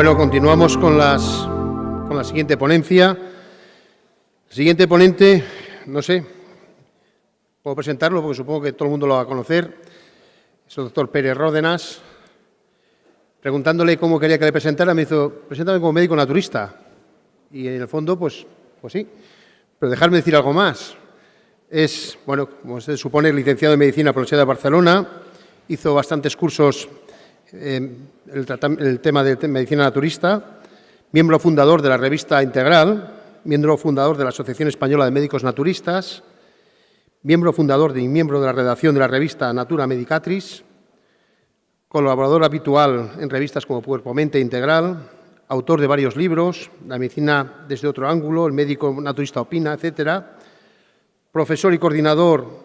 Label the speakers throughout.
Speaker 1: Bueno, continuamos con la siguiente ponencia. El siguiente ponente, no sé, puedo presentarlo porque supongo que todo el mundo lo va a conocer. Es el doctor Pérez Ródenas. Preguntándole cómo quería que le presentara, me dijo, preséntame como médico naturista. Y en el fondo, pues sí. Pero dejarme decir algo más. Es, bueno, como se supone, licenciado en Medicina por la Universidad de Barcelona. Hizo bastantes cursos el tema de medicina naturista, miembro fundador de la revista Integral, miembro fundador de la Asociación Española de Médicos Naturistas, miembro fundador y miembro de la redacción de la revista Natura Medicatrix, colaborador habitual en revistas como Cuerpo Mente Integral, autor de varios libros, La medicina desde otro ángulo, El médico naturista opina, etcétera, profesor y coordinador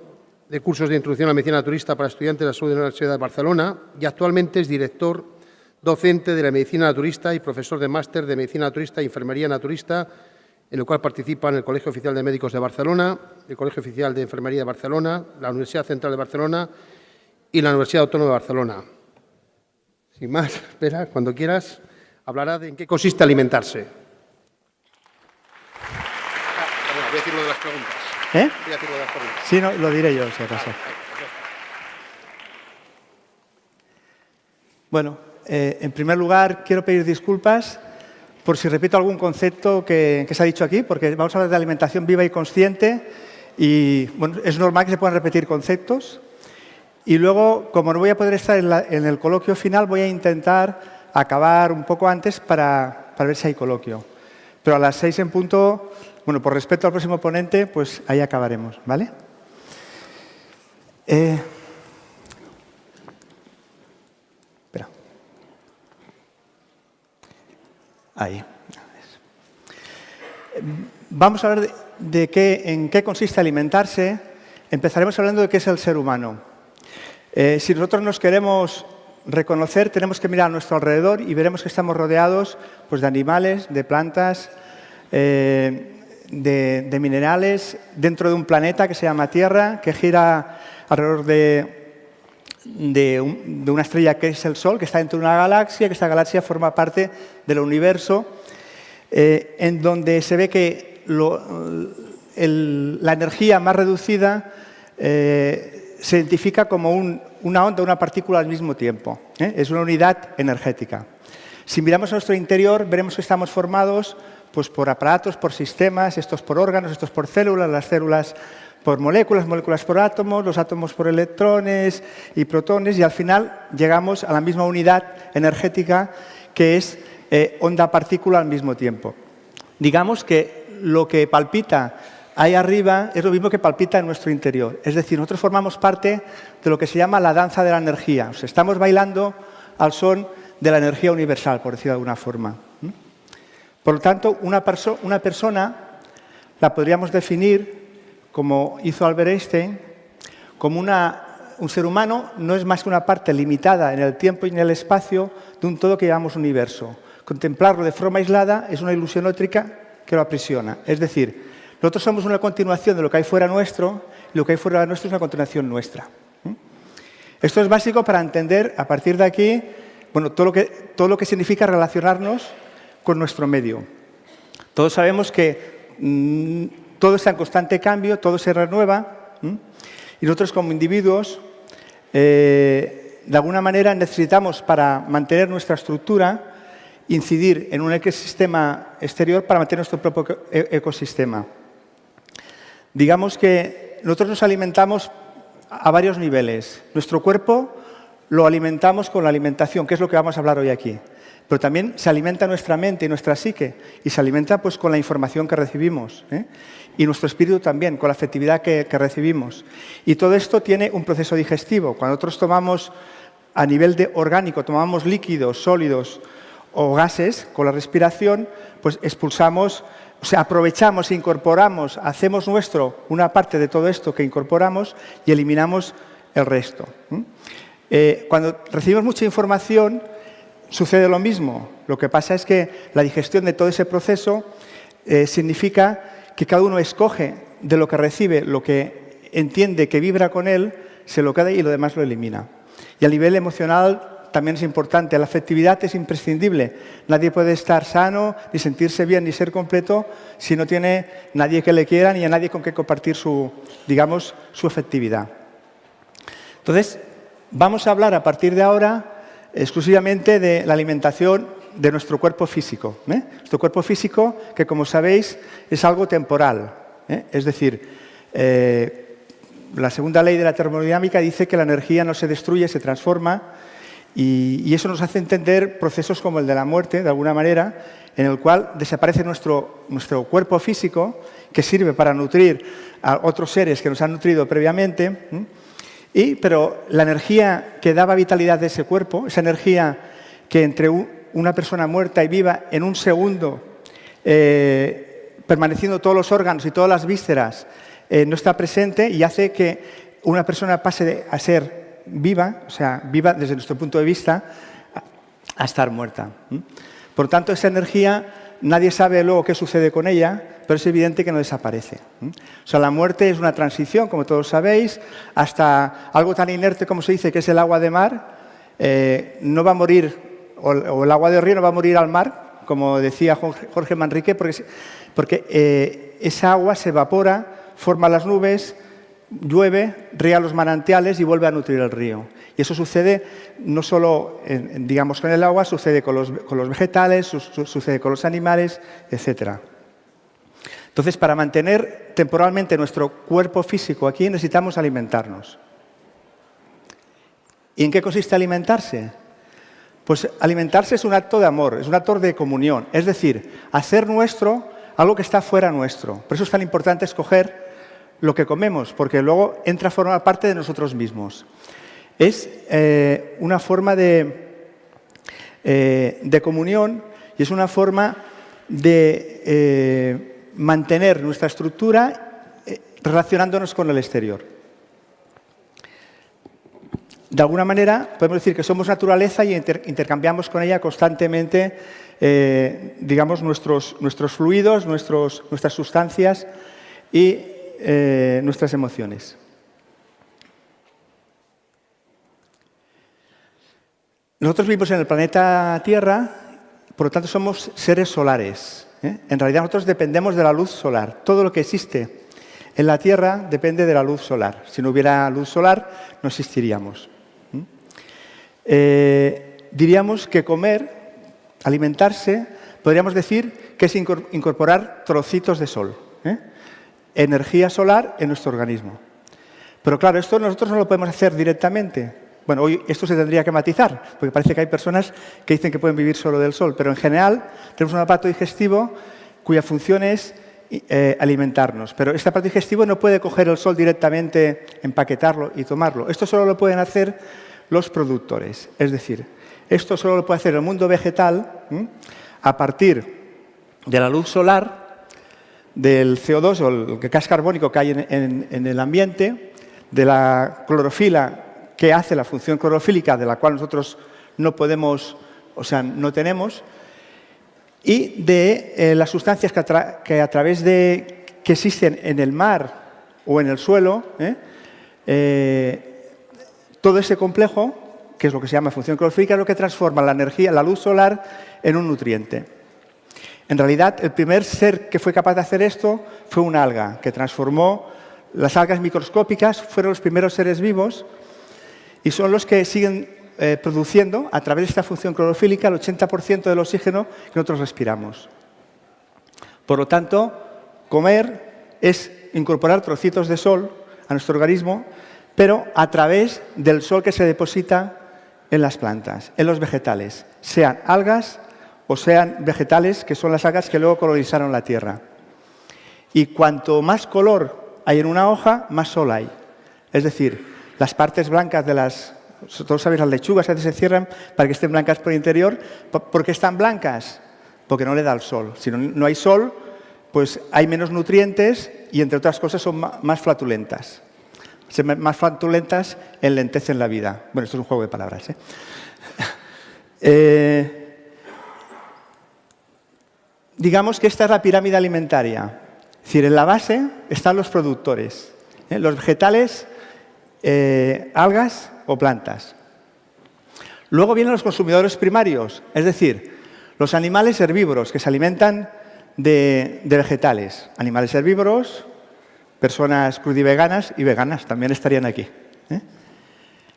Speaker 1: de cursos de introducción a la medicina naturista para estudiantes de la Universidad de Barcelona y actualmente es director docente de la medicina naturista y profesor de máster de medicina naturista e enfermería naturista, en el cual participa en el Colegio Oficial de Médicos de Barcelona, el Colegio Oficial de Enfermería de Barcelona, la Universidad Central de Barcelona y la Universidad Autónoma de Barcelona. Sin más, espera, cuando quieras, hablará de en qué consiste alimentarse. Voy a decir lo de las preguntas.
Speaker 2: Voy
Speaker 1: a decir lo de las preguntas.
Speaker 2: Sí, no, lo diré yo, si acaso. Bueno, en primer lugar, quiero pedir disculpas por si repito algún concepto que se ha dicho aquí, porque vamos a hablar de alimentación viva y consciente y bueno, es normal que se puedan repetir conceptos. Y luego, como no voy a poder estar en el coloquio final, voy a intentar acabar un poco antes para ver si hay coloquio. Pero a las 6 en punto, bueno, por respeto al próximo ponente, pues ahí acabaremos, ¿vale? Espera. Ahí. Vamos a hablar en qué consiste alimentarse. Empezaremos hablando de qué es el ser humano. Si nosotros nos queremos reconocer, tenemos que mirar a nuestro alrededor y veremos que estamos rodeados pues, de animales, de plantas, de minerales, dentro de un planeta que se llama Tierra, que gira alrededor de una estrella que es el Sol, que está dentro de una galaxia, que esta galaxia forma parte del universo, en donde se ve que la energía más reducida se identifica como una onda, una partícula al mismo tiempo. Es una unidad energética. Si miramos a nuestro interior, veremos que estamos formados pues, por aparatos, por sistemas, estos por órganos, estos por células, las células por moléculas, moléculas por átomos, los átomos por electrones y protones, y al final llegamos a la misma unidad energética que es onda-partícula al mismo tiempo. Digamos que lo que palpita ahí arriba es lo mismo que palpita en nuestro interior. Es decir, nosotros formamos parte de lo que se llama la danza de la energía. O sea, estamos bailando al son de la energía universal, por decirlo de alguna forma. Por lo tanto, una persona la podríamos definir, como hizo Albert Einstein, como un ser humano no es más que una parte limitada en el tiempo y en el espacio de un todo que llamamos universo. Contemplarlo de forma aislada es una ilusión óptica que lo aprisiona. Es decir, nosotros somos una continuación de lo que hay fuera nuestro y lo que hay fuera nuestro es una continuación nuestra. Esto es básico para entender, a partir de aquí, bueno, todo lo que significa relacionarnos con nuestro medio. Todos sabemos que todo está en constante cambio, todo se renueva, y nosotros como individuos, de alguna manera necesitamos, para mantener nuestra estructura, incidir en un ecosistema exterior para mantener nuestro propio ecosistema. Digamos que nosotros nos alimentamos a varios niveles. Nuestro cuerpo lo alimentamos con la alimentación, que es lo que vamos a hablar hoy aquí. Pero también se alimenta nuestra mente y nuestra psique, y se alimenta pues, con la información que recibimos. Y nuestro espíritu también, con la afectividad que recibimos. Y todo esto tiene un proceso digestivo. Cuando nosotros tomamos, a nivel orgánico, tomamos líquidos, sólidos o gases, con la respiración, pues expulsamos, o sea, aprovechamos e incorporamos, hacemos nuestro una parte de todo esto que incorporamos y eliminamos el resto. Cuando recibimos mucha información, sucede lo mismo. Lo que pasa es que la digestión de todo ese proceso significa que cada uno escoge de lo que recibe, lo que entiende que vibra con él, se lo queda y lo demás lo elimina. Y a nivel emocional también es importante. La afectividad es imprescindible. Nadie puede estar sano, ni sentirse bien, ni ser completo si no tiene nadie que le quiera ni a nadie con que compartir su afectividad. Entonces, vamos a hablar a partir de ahora exclusivamente de la alimentación de nuestro cuerpo físico. Nuestro cuerpo físico, que como sabéis, es algo temporal. Es decir, la segunda ley de la termodinámica dice que la energía no se destruye, se transforma, y eso nos hace entender procesos como el de la muerte, de alguna manera, en el cual desaparece nuestro cuerpo físico, que sirve para nutrir a otros seres que nos han nutrido previamente, pero la energía que daba vitalidad de ese cuerpo, esa energía que entre una persona muerta y viva en un segundo, permaneciendo todos los órganos y todas las vísceras, no está presente y hace que una persona pase a ser viva, o sea, viva desde nuestro punto de vista, a estar muerta. Por tanto, esa energía, nadie sabe luego qué sucede con ella, pero es evidente que no desaparece. O sea, la muerte es una transición, como todos sabéis, hasta algo tan inerte como se dice que es el agua de mar, no va a morir, o el agua de río no va a morir al mar, como decía Jorge Manrique, porque esa agua se evapora, forma las nubes, llueve, riega los manantiales y vuelve a nutrir el río. Y eso sucede no solo, digamos, con el agua, sucede con los vegetales, sucede con los animales, etc. Entonces, para mantener temporalmente nuestro cuerpo físico aquí, necesitamos alimentarnos. ¿Y en qué consiste alimentarse? Pues alimentarse es un acto de amor, es un acto de comunión. Es decir, hacer nuestro algo que está fuera nuestro. Por eso es tan importante escoger lo que comemos, porque luego entra a formar parte de nosotros mismos. Es una forma de comunión y es una forma de mantener nuestra estructura relacionándonos con el exterior. De alguna manera podemos decir que somos naturaleza y intercambiamos con ella constantemente digamos, nuestros fluidos, nuestras sustancias y nuestras emociones. Nosotros vivimos en el planeta Tierra, por lo tanto somos seres solares. En realidad nosotros dependemos de la luz solar. Todo lo que existe en la Tierra depende de la luz solar. Si no hubiera luz solar, no existiríamos. Diríamos que comer, alimentarse, podríamos decir que es incorporar trocitos de sol, energía solar en nuestro organismo. Pero claro, esto nosotros no lo podemos hacer directamente. Bueno, hoy esto se tendría que matizar, porque parece que hay personas que dicen que pueden vivir solo del sol, pero en general tenemos un aparato digestivo cuya función es alimentarnos. Pero este aparato digestivo no puede coger el sol directamente, empaquetarlo y tomarlo. Esto solo lo pueden hacer los productores. Es decir, esto solo lo puede hacer el mundo vegetal a partir de la luz solar, del CO2 o el gas carbónico que hay en el ambiente, de la clorofila que hace la función clorofílica de la cual nosotros no podemos, o sea, no tenemos, y de las sustancias que a través de que existen en el mar o en el suelo, todo ese complejo, que es lo que se llama función clorofílica, es lo que transforma la energía, la luz solar, en un nutriente. En realidad, el primer ser que fue capaz de hacer esto fue una alga, que transformó las algas microscópicas, fueron los primeros seres vivos, y son los que siguen produciendo, a través de esta función clorofílica, el 80% del oxígeno que nosotros respiramos. Por lo tanto, comer es incorporar trocitos de sol a nuestro organismo, pero a través del sol que se deposita en las plantas, en los vegetales, sean algas o sean vegetales, que son las algas que luego colonizaron la Tierra. Y cuanto más color hay en una hoja, más sol hay. Es decir, las partes blancas de las, todos sabéis, las lechugas a veces se cierran para que estén blancas por el interior. ¿Por qué están blancas? Porque no le da el sol. Si no hay sol, pues hay menos nutrientes y, entre otras cosas, son más flatulentas. Ser más flatulentas enlentecen la vida. Bueno, esto es un juego de palabras. Digamos que esta es la pirámide alimentaria. Es decir, en la base están los productores, los vegetales, algas o plantas. Luego vienen los consumidores primarios, es decir, los animales herbívoros que se alimentan de vegetales. Animales herbívoros, personas crudiveganas y veganas también estarían aquí.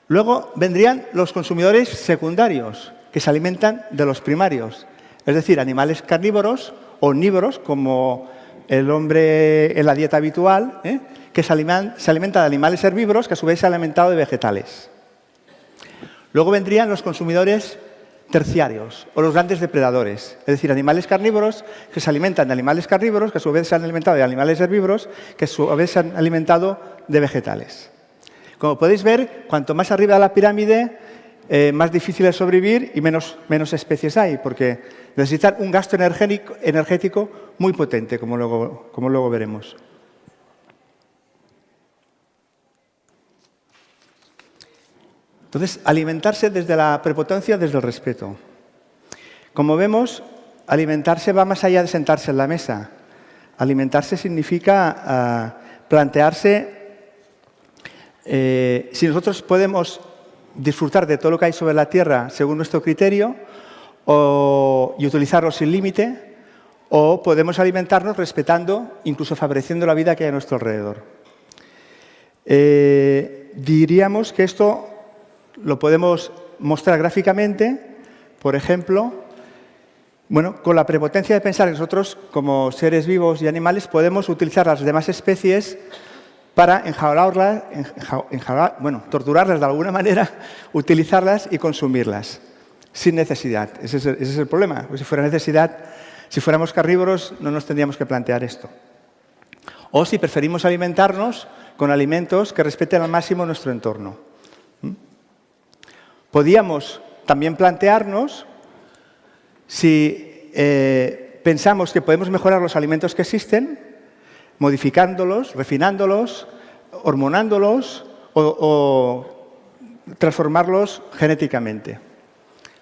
Speaker 2: Luego vendrían los consumidores secundarios, que se alimentan de los primarios, es decir, animales carnívoros o omnívoros, como el hombre en la dieta habitual, que se alimenta de animales herbívoros, que a su vez se han alimentado de vegetales. Luego vendrían los consumidores terciarios o los grandes depredadores, es decir, animales carnívoros que se alimentan de animales carnívoros, que a su vez se han alimentado de animales herbívoros, que a su vez se han alimentado de vegetales. Como podéis ver, cuanto más arriba de la pirámide, más difícil es sobrevivir y menos especies hay, porque necesitan un gasto energético muy potente, como luego veremos. Entonces, alimentarse desde la prepotencia, desde el respeto. Como vemos, alimentarse va más allá de sentarse en la mesa. Alimentarse significa plantearse si nosotros podemos disfrutar de todo lo que hay sobre la Tierra según nuestro criterio y utilizarlo sin límite, o podemos alimentarnos respetando, incluso favoreciendo la vida que hay a nuestro alrededor. Diríamos que esto lo podemos mostrar gráficamente, por ejemplo, con la prepotencia de pensar que nosotros, como seres vivos y animales, podemos utilizar las demás especies para torturarlas de alguna manera, utilizarlas y consumirlas, sin necesidad. Ese es el problema. Pues si fuera necesidad, si fuéramos carnívoros, no nos tendríamos que plantear esto. O si preferimos alimentarnos con alimentos que respeten al máximo nuestro entorno. Podíamos también plantearnos si pensamos que podemos mejorar los alimentos que existen, modificándolos, refinándolos, hormonándolos o transformarlos genéticamente.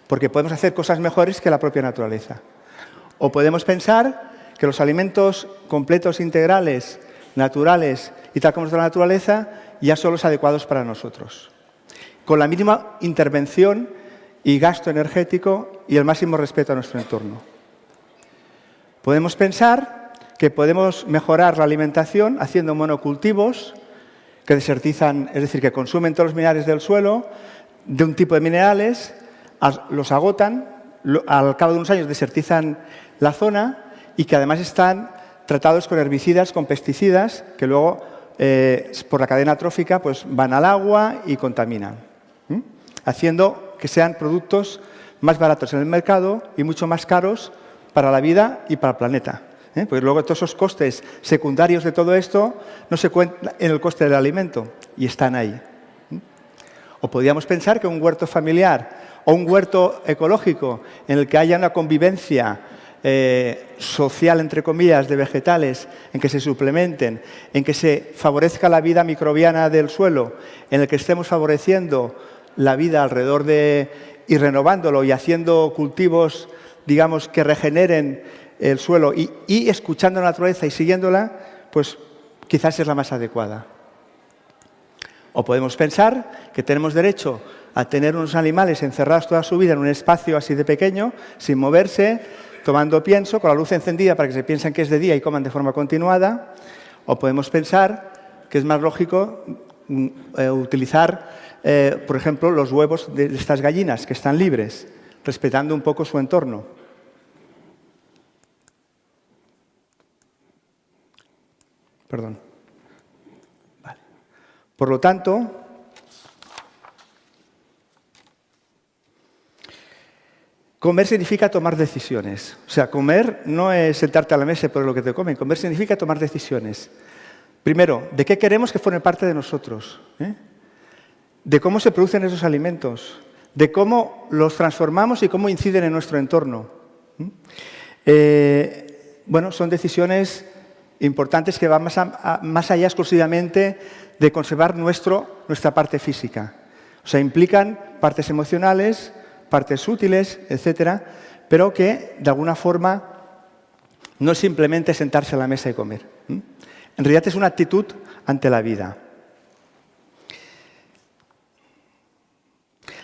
Speaker 2: Porque podemos hacer cosas mejores que la propia naturaleza. O podemos pensar que los alimentos completos, integrales, naturales y tal como es de la naturaleza, ya son los adecuados para nosotros. Con la mínima intervención y gasto energético y el máximo respeto a nuestro entorno. Podemos pensar que podemos mejorar la alimentación haciendo monocultivos que desertizan, es decir, que consumen todos los minerales del suelo, de un tipo de minerales, los agotan, al cabo de unos años desertizan la zona y que además están tratados con herbicidas, con pesticidas, que luego por la cadena trófica pues, van al agua y contaminan, haciendo que sean productos más baratos en el mercado y mucho más caros para la vida y para el planeta. Porque luego todos esos costes secundarios de todo esto no se cuentan en el coste del alimento y están ahí. O podríamos pensar que un huerto familiar o un huerto ecológico en el que haya una convivencia social, entre comillas, de vegetales, en que se suplementen, en que se favorezca la vida microbiana del suelo, en el que estemos favoreciendo la vida alrededor y renovándolo y haciendo cultivos, digamos, que regeneren el suelo y escuchando la naturaleza y siguiéndola, pues quizás es la más adecuada. O podemos pensar que tenemos derecho a tener unos animales encerrados toda su vida en un espacio así de pequeño, sin moverse, tomando pienso, con la luz encendida para que se piensen que es de día y coman de forma continuada. O podemos pensar que es más lógico utilizar, por ejemplo, los huevos de estas gallinas que están libres, respetando un poco su entorno. Perdón. Vale. Por lo tanto, comer significa tomar decisiones. O sea, comer no es sentarte a la mesa por lo que te comen. Comer significa tomar decisiones. Primero, ¿de qué queremos que forme parte de nosotros? De cómo se producen esos alimentos. De cómo los transformamos y cómo inciden en nuestro entorno. Son decisiones importantes que van más allá exclusivamente de conservar nuestra parte física. O sea, implican partes emocionales, partes útiles, etcétera, pero que, de alguna forma, no es simplemente sentarse a la mesa y comer. En realidad es una actitud ante la vida.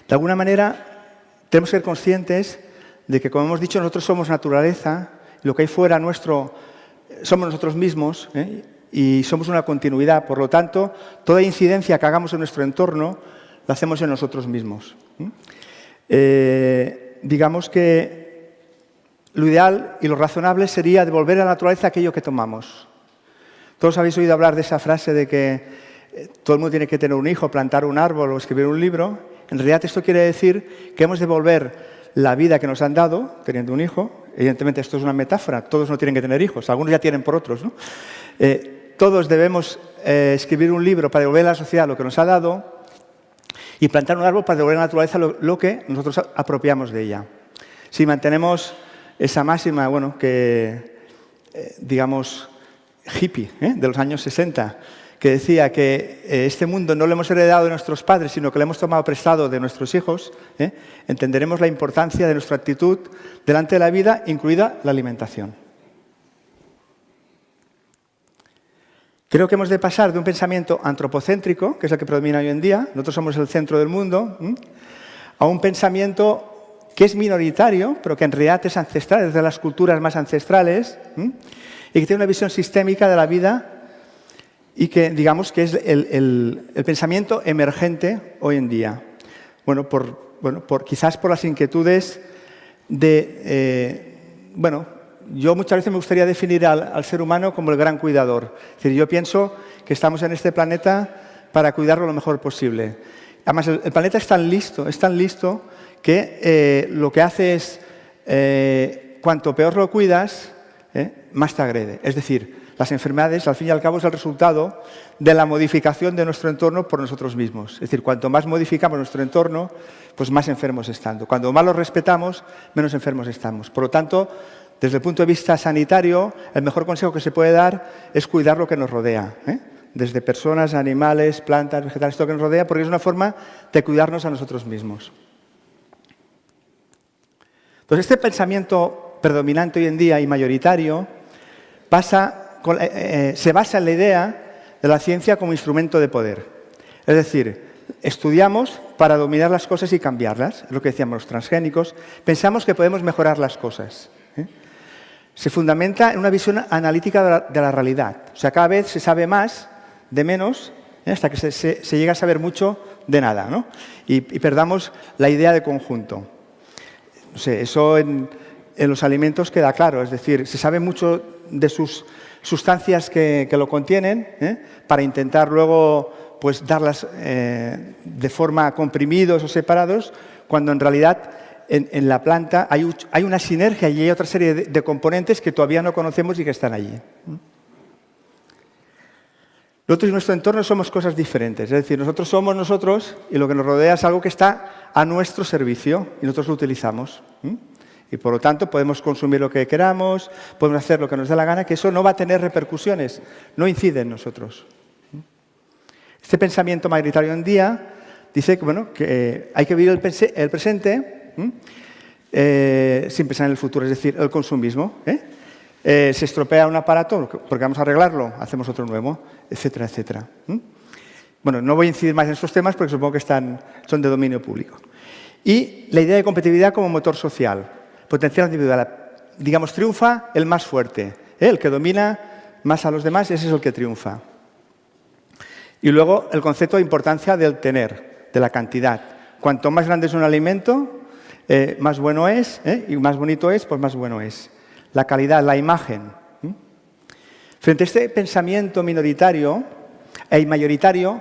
Speaker 2: De alguna manera, tenemos que ser conscientes de que, como hemos dicho, nosotros somos naturaleza, lo que hay fuera nuestro somos nosotros mismos, y somos una continuidad. Por lo tanto, toda incidencia que hagamos en nuestro entorno la hacemos en nosotros mismos. Digamos que lo ideal y lo razonable sería devolver a la naturaleza aquello que tomamos. Todos habéis oído hablar de esa frase de que todo el mundo tiene que tener un hijo, plantar un árbol o escribir un libro. En realidad esto quiere decir que hemos de devolver la vida que nos han dado teniendo un hijo. Evidentemente esto es una metáfora, todos no tienen que tener hijos, algunos ya tienen por otros, ¿no? Todos debemos escribir un libro para devolver a la sociedad lo que nos ha dado y plantar un árbol para devolver a la naturaleza lo que nosotros apropiamos de ella. Si mantenemos esa máxima, bueno, que digamos hippie, de los años 60, que decía que este mundo no lo hemos heredado de nuestros padres, sino que lo hemos tomado prestado de nuestros hijos, entenderemos la importancia de nuestra actitud delante de la vida, incluida la alimentación. Creo que hemos de pasar de un pensamiento antropocéntrico, que es el que predomina hoy en día, nosotros somos el centro del mundo, a un pensamiento que es minoritario, pero que en realidad es ancestral, es de las culturas más ancestrales, y que tiene una visión sistémica de la vida y que, digamos, que es el pensamiento emergente hoy en día. Quizás por las inquietudes de... yo muchas veces me gustaría definir al ser humano como el gran cuidador. Es decir, yo pienso que estamos en este planeta para cuidarlo lo mejor posible. Además, el planeta es tan listo que lo que hace es, cuanto peor lo cuidas, más te agrede. Es decir, las enfermedades, al fin y al cabo, es el resultado de la modificación de nuestro entorno por nosotros mismos. Es decir, cuanto más modificamos nuestro entorno, pues más enfermos estamos. Cuando más lo respetamos, menos enfermos estamos. Por lo tanto, desde el punto de vista sanitario, el mejor consejo que se puede dar es cuidar lo que nos rodea. Desde personas, animales, plantas, vegetales, todo lo que nos rodea, porque es una forma de cuidarnos a nosotros mismos. Entonces, este pensamiento predominante hoy en día y mayoritario se basa en la idea de la ciencia como instrumento de poder. Es decir, estudiamos para dominar las cosas y cambiarlas, es lo que decíamos los transgénicos. Pensamos que podemos mejorar las cosas. Se fundamenta en una visión analítica de la realidad. O sea, cada vez se sabe más de menos, hasta que se llega a saber mucho de nada, ¿no? Y perdamos la idea de conjunto. No sé, eso en los alimentos queda claro. Es decir, se sabe mucho de sus sustancias que lo contienen, para intentar luego pues darlas de forma comprimidos o separados, cuando en realidad en la planta hay una sinergia y hay otra serie de componentes que todavía no conocemos y que están allí. Nosotros y nuestro entorno somos cosas diferentes. Es decir, nosotros somos nosotros y lo que nos rodea es algo que está a nuestro servicio y nosotros lo utilizamos. Y por lo tanto podemos consumir lo que queramos, podemos hacer lo que nos dé la gana, que eso no va a tener repercusiones, no incide en nosotros. Este pensamiento mayoritario hoy en día dice que hay que vivir el presente sin pensar en el futuro, es decir, el consumismo. Se estropea un aparato, porque vamos a arreglarlo, hacemos otro nuevo, etcétera, etcétera. No voy a incidir más en estos temas porque supongo que son de dominio público. Y la idea de competitividad como motor social, potencial individual. Digamos, triunfa el más fuerte, el que domina más a los demás, ese es el que triunfa. Y luego el concepto de importancia del tener, de la cantidad. Cuanto más grande es un alimento, más bueno es, y más bonito es, pues más bueno es. La calidad, la imagen. Frente a este pensamiento minoritario y mayoritario,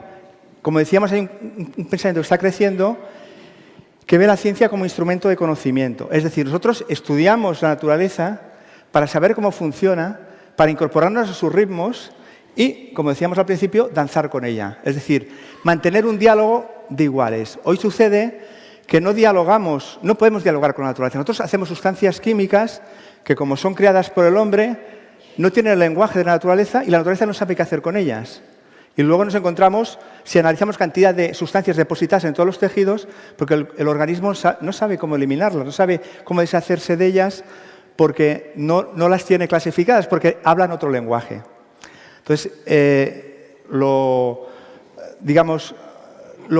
Speaker 2: como decíamos, hay un pensamiento que está creciendo que ve la ciencia como instrumento de conocimiento. Es decir, nosotros estudiamos la naturaleza para saber cómo funciona, para incorporarnos a sus ritmos y, como decíamos al principio, danzar con ella. Es decir, mantener un diálogo de iguales. Hoy sucede que no podemos dialogar con la naturaleza. Nosotros hacemos sustancias químicas que, como son creadas por el hombre, no tienen el lenguaje de la naturaleza y la naturaleza no sabe qué hacer con ellas. Y luego nos encontramos, si analizamos cantidad de sustancias depositadas en todos los tejidos, porque el organismo no sabe cómo eliminarlas, no sabe cómo deshacerse de ellas, porque no las tiene clasificadas, porque hablan otro lenguaje. Entonces, lo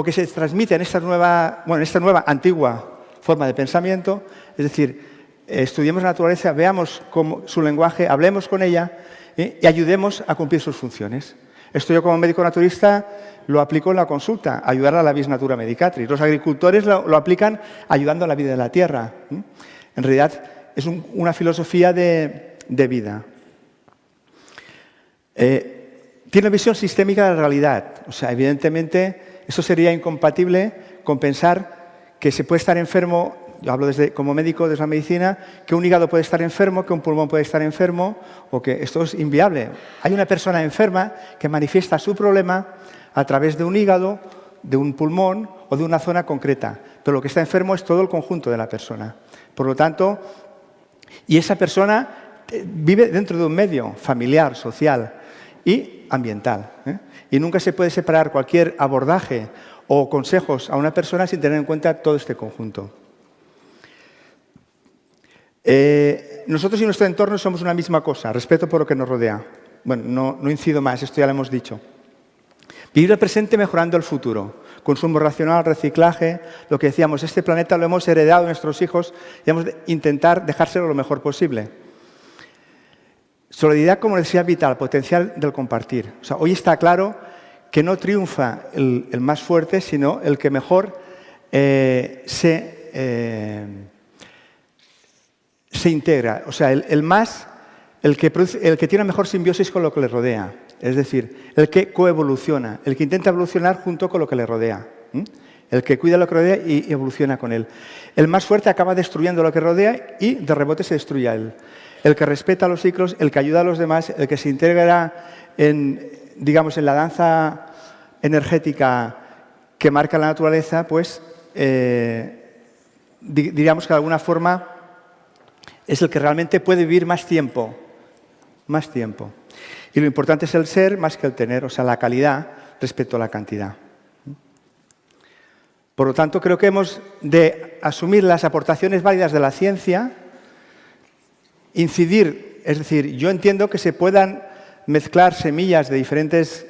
Speaker 2: que se transmite en esta nueva, antigua forma de pensamiento. Es decir, estudiemos la naturaleza, veamos su lenguaje, hablemos con ella y ayudemos a cumplir sus funciones. Esto yo como médico naturista lo aplico en la consulta, ayudar a la vis natura medicatrix. Los agricultores lo aplican ayudando a la vida de la tierra. En realidad es una filosofía de vida. Tiene visión sistémica de la realidad. O sea, evidentemente, eso sería incompatible con pensar que se puede estar enfermo. Yo hablo como médico de la medicina, que un hígado puede estar enfermo, que un pulmón puede estar enfermo, o que esto es inviable. Hay una persona enferma que manifiesta su problema a través de un hígado, de un pulmón o de una zona concreta. Pero lo que está enfermo es todo el conjunto de la persona. Por lo tanto, y esa persona vive dentro de un medio familiar, social y ambiental. Y nunca se puede separar cualquier abordaje o consejos a una persona sin tener en cuenta todo este conjunto. Nosotros y nuestro entorno somos una misma cosa, respeto por lo que nos rodea. Bueno, no incido más, esto ya lo hemos dicho. Vivir el presente mejorando el futuro. Consumo racional, reciclaje, lo que decíamos, este planeta lo hemos heredado a nuestros hijos y hemos de intentar dejárselo lo mejor posible. Solidaridad como necesidad vital, potencial del compartir. O sea, hoy está claro que no triunfa el más fuerte, sino el que mejor se integra. O sea, el que tiene mejor simbiosis con lo que le rodea. Es decir, el que coevoluciona, el que intenta evolucionar junto con lo que le rodea. El que cuida lo que rodea y evoluciona con él. El más fuerte acaba destruyendo lo que rodea y de rebote se destruye a él. El que respeta los ciclos, el que ayuda a los demás, el que se integra en la danza energética que marca la naturaleza, pues diríamos que de alguna forma es el que realmente puede vivir más tiempo. Más tiempo. Y lo importante es el ser más que el tener, o sea, la calidad respecto a la cantidad. Por lo tanto, creo que hemos de asumir las aportaciones válidas de la ciencia, incidir, es decir, yo entiendo que se puedan mezclar semillas de diferentes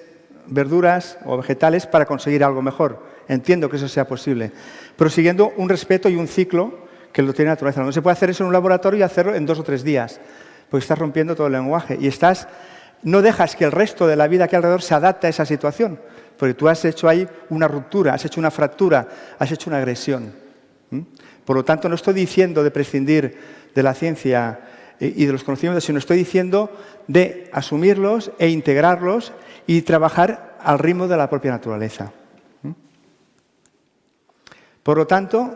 Speaker 2: verduras o vegetales para conseguir algo mejor. Entiendo que eso sea posible, pero siguiendo un respeto y un ciclo que lo tiene la naturaleza. No se puede hacer eso en un laboratorio y hacerlo en 2 o 3 días, porque estás rompiendo todo el lenguaje y no dejas que el resto de la vida aquí alrededor se adapte a esa situación, porque tú has hecho ahí una ruptura, has hecho una fractura, has hecho una agresión. Por lo tanto, no estoy diciendo de prescindir de la ciencia y de los conocimientos, sino estoy diciendo de asumirlos e integrarlos y trabajar al ritmo de la propia naturaleza. Por lo tanto,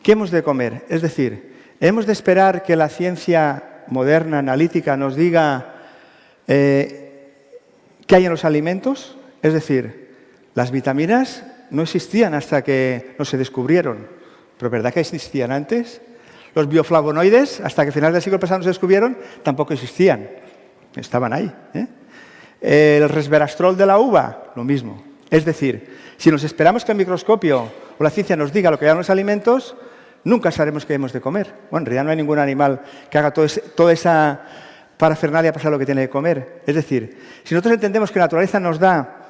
Speaker 2: ¿qué hemos de comer? Es decir, ¿hemos de esperar que la ciencia moderna, analítica, nos diga qué hay en los alimentos? Es decir, las vitaminas no existían hasta que no se descubrieron, pero ¿verdad que existían antes? Los bioflavonoides, hasta que a finales del siglo pasado no se descubrieron, tampoco existían. Estaban ahí. El resveratrol de la uva, lo mismo. Es decir, si nos esperamos que el microscopio o la ciencia nos diga lo que hay en los alimentos, nunca sabremos qué hemos de comer. Bueno, en realidad no hay ningún animal que haga toda esa parafernalia para saber lo que tiene que comer. Es decir, si nosotros entendemos que la naturaleza nos da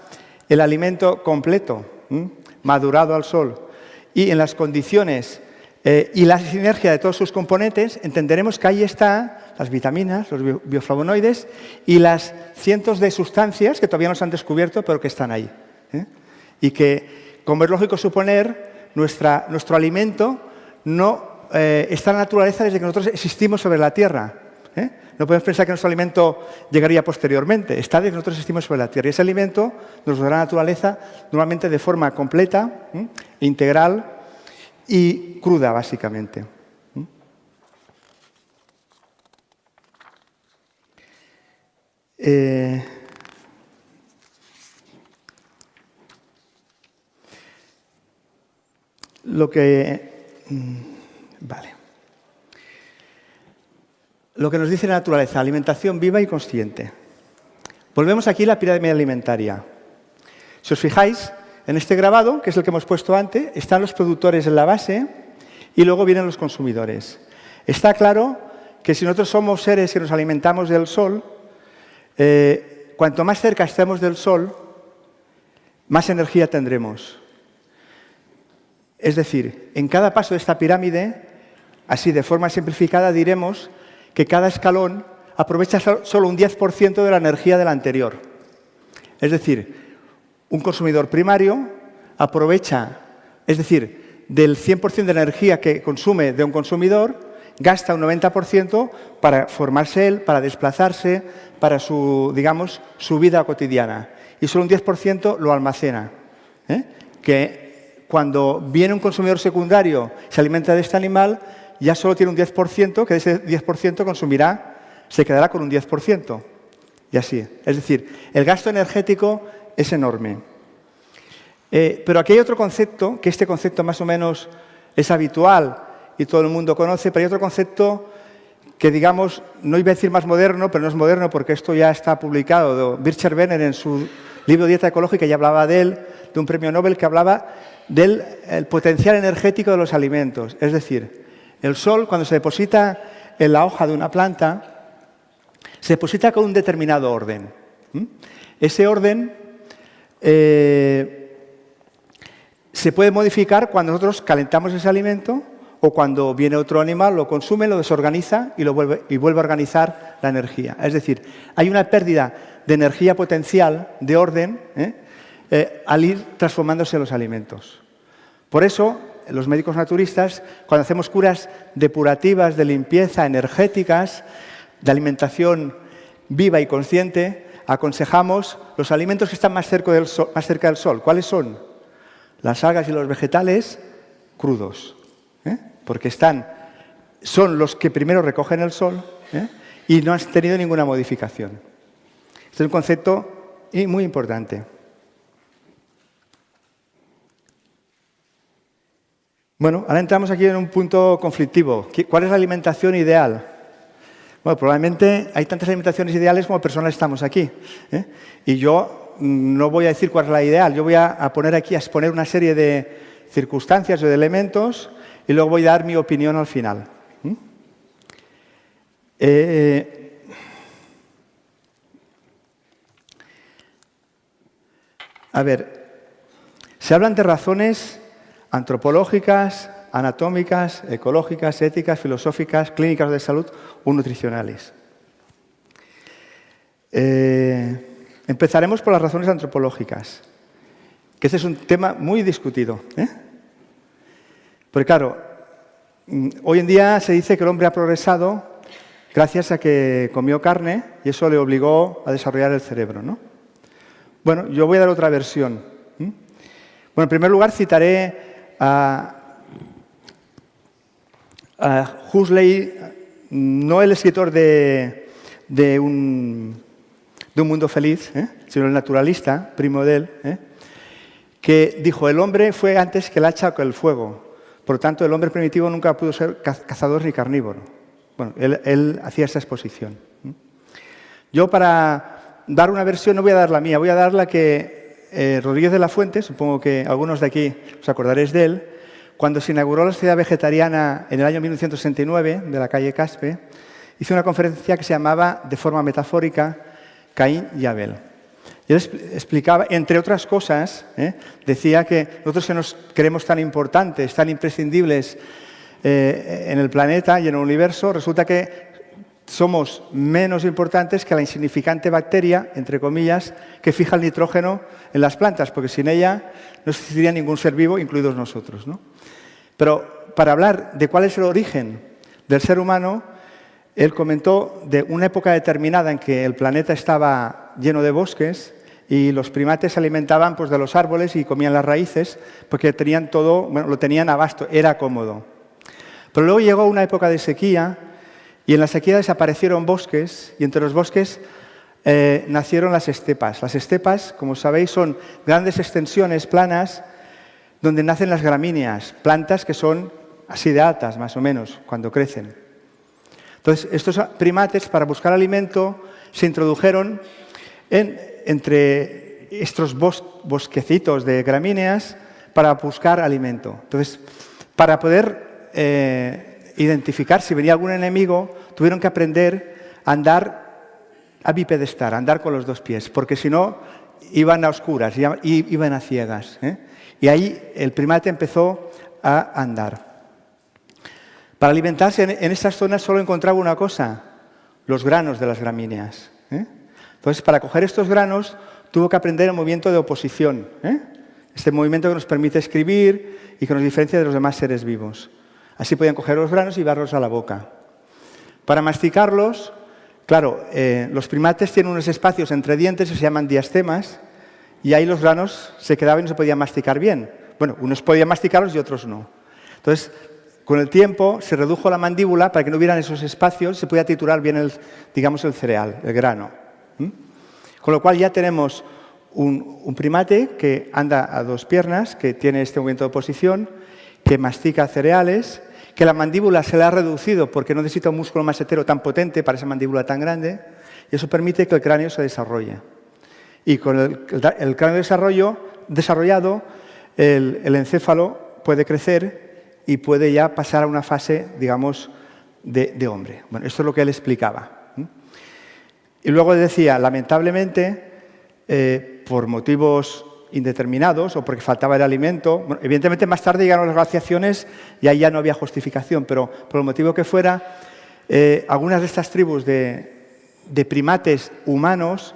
Speaker 2: el alimento completo, madurado al sol, y en las condiciones y la sinergia de todos sus componentes, entenderemos que ahí están las vitaminas, los bioflavonoides y las cientos de sustancias que todavía no se han descubierto, pero que están ahí. Y que, como es lógico suponer, nuestro alimento no está en la naturaleza desde que nosotros existimos sobre la Tierra. No podemos pensar que nuestro alimento llegaría posteriormente. Está desde que nosotros existimos sobre la Tierra. Y ese alimento nos lo da la naturaleza normalmente de forma completa, integral y cruda, básicamente. Lo que nos dice la naturaleza, alimentación viva y consciente. Volvemos aquí a la pirámide alimentaria. Si os fijáis, en este grabado, que es el que hemos puesto antes, están los productores en la base y luego vienen los consumidores. Está claro que si nosotros somos seres que nos alimentamos del sol, cuanto más cerca estemos del sol, más energía tendremos. Es decir, en cada paso de esta pirámide, así de forma simplificada, diremos que cada escalón aprovecha solo un 10% de la energía del anterior. Es decir, un consumidor primario aprovecha, es decir, del 100% de la energía que consume de un consumidor, gasta un 90% para formarse él, para desplazarse, para su vida cotidiana. Y solo un 10% lo almacena. Que cuando viene un consumidor secundario y se alimenta de este animal, ya solo tiene un 10%, que de ese 10% consumirá, se quedará con un 10%. Y así. Es decir, el gasto energético es enorme. Pero aquí hay otro concepto, que este concepto más o menos es habitual y todo el mundo conoce, pero hay otro concepto que, digamos, no iba a decir más moderno, pero no es moderno porque esto ya está publicado. Bircher Benner en su libro Dieta Ecológica ya hablaba de él, de un premio Nobel que hablaba del potencial energético de los alimentos. Es decir, el sol, cuando se deposita en la hoja de una planta, se deposita con un determinado orden. Ese orden se puede modificar cuando nosotros calentamos ese alimento o cuando viene otro animal, lo consume, lo desorganiza y vuelve a organizar la energía. Es decir, hay una pérdida de energía potencial, de orden, al ir transformándose los alimentos. Por eso, los médicos naturistas, cuando hacemos curas depurativas, de limpieza, energéticas, de alimentación viva y consciente, aconsejamos los alimentos que están más cerca del sol. ¿Cuáles son? Las algas y los vegetales crudos, porque son los que primero recogen el sol y no han tenido ninguna modificación. Este es un concepto muy importante. Bueno, ahora entramos aquí en un punto conflictivo. ¿Cuál es la alimentación ideal? Bueno, probablemente hay tantas alimentaciones ideales como personas estamos aquí. Y yo no voy a decir cuál es la ideal. Yo voy a poner aquí, a exponer una serie de circunstancias o de elementos y luego voy a dar mi opinión al final. A ver, se hablan de razones antropológicas, anatómicas, ecológicas, éticas, filosóficas, clínicas de salud o nutricionales. Empezaremos por las razones antropológicas, que este es un tema muy discutido. Porque claro, hoy en día se dice que el hombre ha progresado gracias a que comió carne y eso le obligó a desarrollar el cerebro, ¿no? Bueno, yo voy a dar otra versión. Bueno, en primer lugar citaré a Huxley, no el escritor de un mundo feliz, sino el naturalista, primo de él, que dijo, el hombre fue antes que el hacha o que el fuego. Por lo tanto, el hombre primitivo nunca pudo ser cazador ni carnívoro. Bueno, él hacía esa exposición. Yo, para dar una versión, no voy a dar la mía, voy a dar la que Rodríguez de la Fuente, supongo que algunos de aquí os acordaréis de él, cuando se inauguró la Sociedad Vegetariana en el año 1969, de la calle Caspe, hizo una conferencia que se llamaba, de forma metafórica, Caín y Abel. Y él explicaba, entre otras cosas, decía que nosotros que nos creemos tan importantes, tan imprescindibles en el planeta y en el universo, resulta que somos menos importantes que la insignificante bacteria, entre comillas, que fija el nitrógeno en las plantas, porque sin ella no existiría ningún ser vivo, incluidos nosotros, ¿no? Pero para hablar de cuál es el origen del ser humano, él comentó de una época determinada en que el planeta estaba lleno de bosques y los primates se alimentaban pues, de los árboles y comían las raíces porque tenían todo, bueno, lo tenían abasto, era cómodo. Pero luego llegó una época de sequía y en la sequía desaparecieron bosques y entre los bosques nacieron las estepas. Las estepas, como sabéis, son grandes extensiones planas donde nacen las gramíneas, plantas que son así de altas, más o menos, cuando crecen. Entonces, estos primates, para buscar alimento, se introdujeron entre estos bosquecitos de gramíneas para buscar alimento. Entonces, para poder identificar si venía algún enemigo, tuvieron que aprender a andar, a bipedestar, a andar con los dos pies, porque si no, iban a oscuras, iban a ciegas. Y ahí el primate empezó a andar. Para alimentarse en estas zonas solo encontraba una cosa, los granos de las gramíneas. Entonces, para coger estos granos, tuvo que aprender el movimiento de oposición. Este movimiento que nos permite escribir y que nos diferencia de los demás seres vivos. Así podían coger los granos y llevarlos a la boca. Para masticarlos, claro, los primates tienen unos espacios entre dientes que se llaman diastemas y ahí los granos se quedaban y no se podían masticar bien. Bueno, unos podían masticarlos y otros no. Entonces, con el tiempo se redujo la mandíbula para que no hubieran esos espacios y se pudiera triturar bien el cereal, el grano. Con lo cual ya tenemos un primate que anda a dos piernas, que tiene este movimiento de oposición, que mastica cereales, que la mandíbula se le ha reducido porque no necesita un músculo masetero tan potente para esa mandíbula tan grande, y eso permite que el cráneo se desarrolle. Y con el cráneo desarrollado, el encéfalo puede crecer y puede ya pasar a una fase, digamos, de hombre. Bueno, esto es lo que él explicaba. Y luego decía, lamentablemente, por motivos indeterminados o porque faltaba el alimento. Bueno, evidentemente, más tarde llegaron las glaciaciones y ahí ya no había justificación, pero por el motivo que fuera, algunas de estas tribus de primates humanos